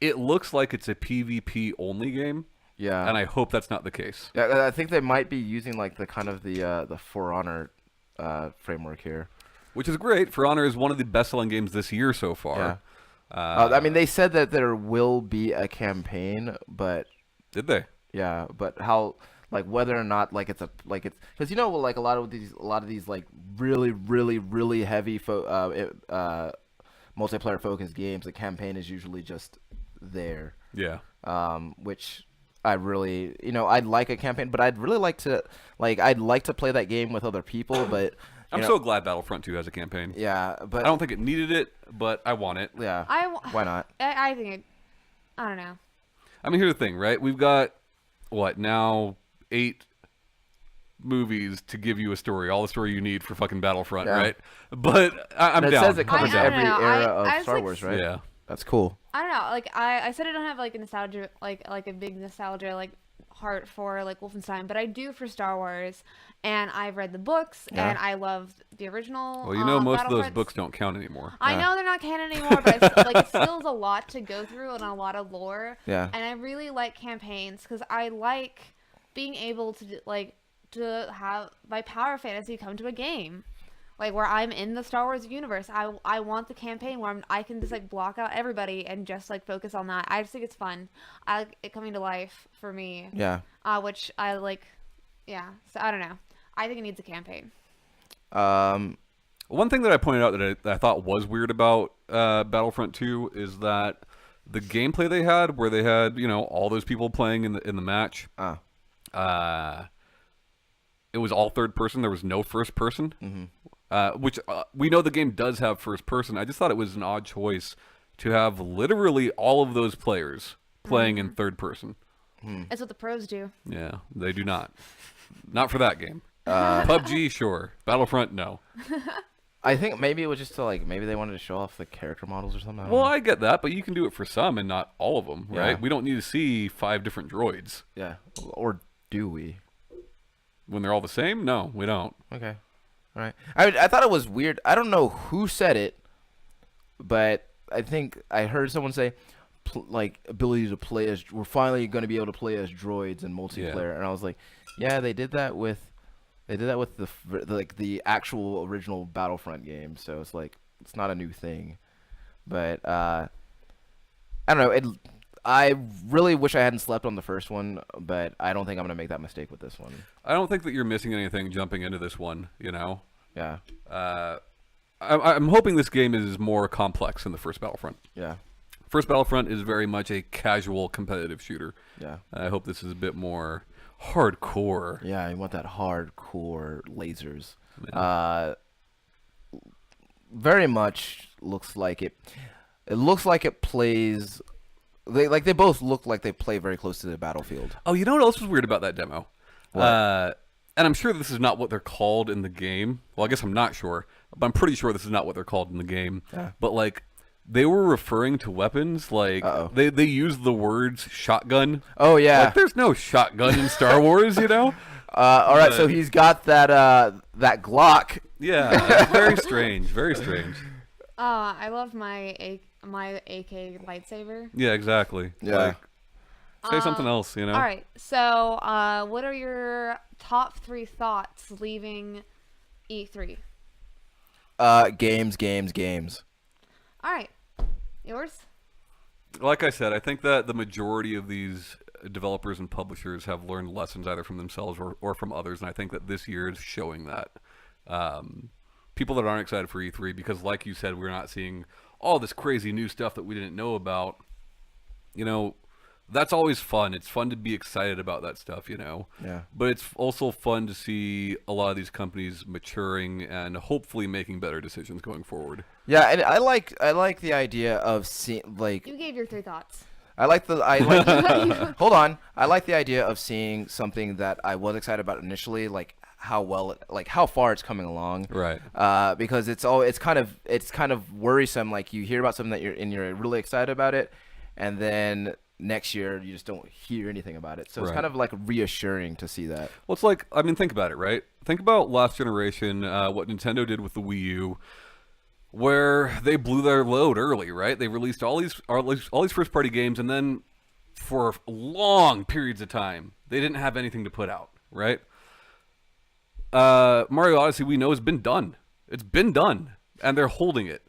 It looks like it's a PvP only game. Yeah. And I hope that's not the case. Yeah, I think they might be using like the For Honor framework here. Which is great. For Honor is one of the best-selling games this year so far. Yeah. They said that there will be a campaign, but did they? Yeah, but how, like, whether or not like it's because like a lot of these like really really really heavy multiplayer focused games, the campaign is usually just there. Yeah. Which I really, I'd like a campaign, but I'd really like to play that game with other people, but I'm so glad Battlefront 2 has a campaign. Yeah, but I don't think it needed it, but I want it. Yeah. Why not? I think I don't know. I mean, here's the thing, right? We've got now 8 movies to give you a story, all the story you need for fucking Battlefront, right? But I'm down. It says it covers every era of Star Wars, right? Yeah. That's cool. I don't know. Like I said, I don't have like a nostalgia, like a big nostalgia like heart for like Wolfenstein, but I do for Star Wars, and I've read the books, and I love the original. Well, most of those books don't count anymore. I know they're not canon anymore, but it still is a lot to go through and a lot of lore. Yeah. And I really like campaigns because I like being able to have my power fantasy come to a game. Like, where I'm in the Star Wars universe. I want the campaign where I can just, like, block out everybody and just, like, focus on that. I just think it's fun. I like it coming to life for me. Yeah. Which I like, yeah. So, I don't know. I think it needs a campaign. One thing that I pointed out that I thought was weird about Battlefront 2 is that the gameplay they had, where they had, all those people playing in the match, it was all third person. There was no first person. Mm-hmm. Which we know the game does have first person. I just thought it was an odd choice to have literally all of those players playing in third person. That's what the pros do. Yeah, they do not. Not for that game. PUBG, sure. Battlefront, no. I think maybe it was just maybe they wanted to show off the character models or something. Well, I get that, but you can do it for some and not all of them, right? Yeah. We don't need to see 5 different droids. Yeah. Or do we? When they're all the same? No, we don't. Okay. All right. I thought it was weird. I don't know who said it, but I think I heard someone say, ability to play as. We're finally going to be able to play as droids in multiplayer, and I was like, yeah, they did that with the actual original Battlefront game. So it's like it's not a new thing, but I don't know. I really wish I hadn't slept on the first one, but I don't think I'm going to make that mistake with this one. I don't think that you're missing anything jumping into this one, Yeah. I'm hoping this game is more complex than the first Battlefront. Yeah. First Battlefront is very much a casual competitive shooter. Yeah. I hope this is a bit more hardcore. Yeah, you want that hardcore lasers. Yeah. Very much looks like it. It looks like it plays. They both look like they play very close to the battlefield. Oh, you know what else was weird about that demo? What? And I'm sure this is not what they're called in the game. Well, I guess I'm not sure, but I'm pretty sure this is not what they're called in the game. Yeah. But they were referring to weapons they used the words shotgun. Oh yeah. There's no shotgun in Star Wars, All right, so he's got that Glock. Yeah, very strange, very strange. I love my AK lightsaber. Yeah, exactly. Yeah. Say something else, All right. So, what are your top 3 thoughts leaving E3? Games. All right. Yours? Like I said, I think that the majority of these developers and publishers have learned lessons either from themselves or from others, and I think that this year is showing that. People that aren't excited for E3 because, like you said, we're not seeing all this crazy new stuff that we didn't know about. You know, that's always fun. It's fun to be excited about that stuff, you know. Yeah. But it's also fun to see a lot of these companies maturing and hopefully making better decisions going forward. Yeah, and I like the idea of seeing like You gave your 3 thoughts. Hold on. I like the idea of seeing something that I was excited about initially, like how far it's coming along. Right. Because it's kind of worrisome. Like you hear about something that you're really excited about it, and then next year you just don't hear anything about it. So it's kind of like reassuring to see that. Well, it's like, I mean, think about it, right? Think about last generation, what Nintendo did with the Wii U, where they blew their load early, right? They released all these first-party games, and then for long periods of time, they didn't have anything to put out, right? Mario Odyssey, we know, has been done. It's been done, and they're holding it.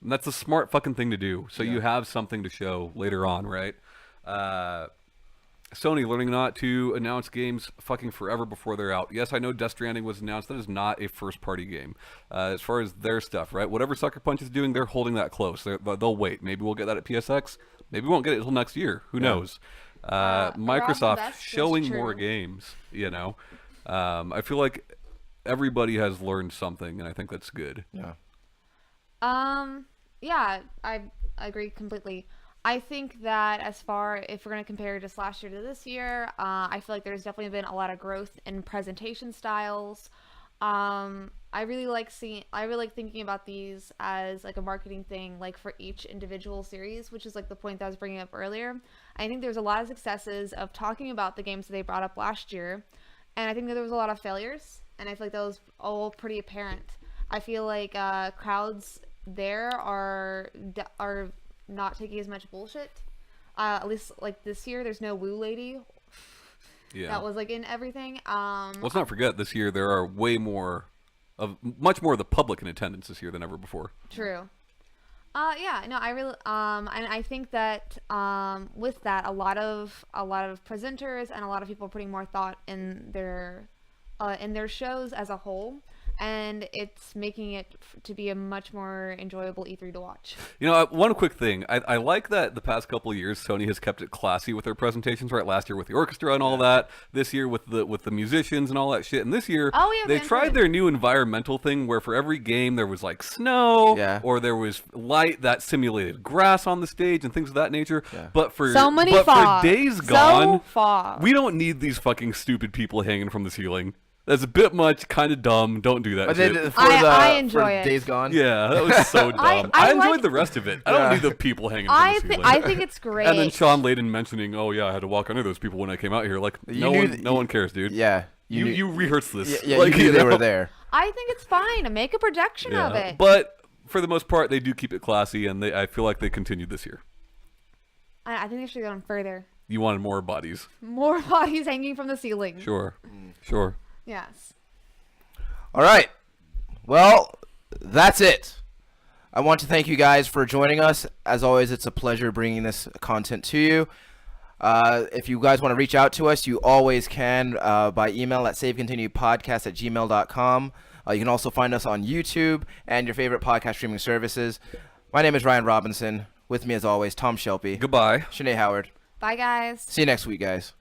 And that's a smart fucking thing to do. So you have something to show later on, right? Sony learning not to announce games fucking forever before they're out. Yes, I know Death Stranding was announced. That is not a first-party game. As far as their stuff, right? Whatever Sucker Punch is doing, they're holding that close. They'll wait. Maybe we'll get that at PSX. Maybe we won't get it until next year. Who knows? Microsoft showing more games, you know. I feel like everybody has learned something, and I think that's good. Yeah. Yeah, I agree completely. I think that if we're going to compare just last year to this year, I feel like there's definitely been a lot of growth in presentation styles. I really like thinking about these as like a marketing thing, like for each individual series, which is like the point that I was bringing up earlier. I think there's a lot of successes of talking about the games that they brought up last year, and I think that there was a lot of failures, and I feel like that was all pretty apparent. I feel like crowds there are not taking as much bullshit. At least like this year, there's no Woo Lady. Yeah. That was like in everything. Let's not forget this year there are much more of the public in attendance this year than ever before. True. Yeah, no, I really and I think that with that, a lot of presenters and a lot of people are putting more thought in their shows as a whole. And it's making it to be a much more enjoyable E3 to watch. You know, one quick thing. I like that the past couple of years, Sony has kept it classy with their presentations, right? Last year with the orchestra and all that. This year with the musicians and all that shit. And this year, they tried their new environmental thing where for every game there was like snow or there was light that simulated grass on the stage and things of that nature. Yeah. But for Days Gone, we don't need these fucking stupid people hanging from the ceiling. That's a bit much, kind of dumb. Don't do that but shit. I enjoy it. Days Gone? Yeah, that was so dumb. I enjoyed the rest of it. I don't need the people hanging from the ceiling. I think it's great. And then Sean Layden mentioning, oh yeah, I had to walk under those people when I came out here. Like, no one cares, dude. Yeah. You rehearsed this. Yeah, like, you knew they were there. I think it's fine. Make a projection of it. But for the most part, they do keep it classy, and I feel like they continued this year. I think they should have gone further. You wanted more bodies. More bodies hanging from the ceiling. Sure. Sure. Yes. All right. Well, that's it. I want to thank you guys for joining us. As always, it's a pleasure bringing this content to you. If you guys want to reach out to us, you always can by email at savecontinuepodcast@gmail.com. You can also find us on YouTube and your favorite podcast streaming services. My name is Ryan Robinson. With me, as always, Tom Shelby. Goodbye. Shanae Howard. Bye, guys. See you next week, guys.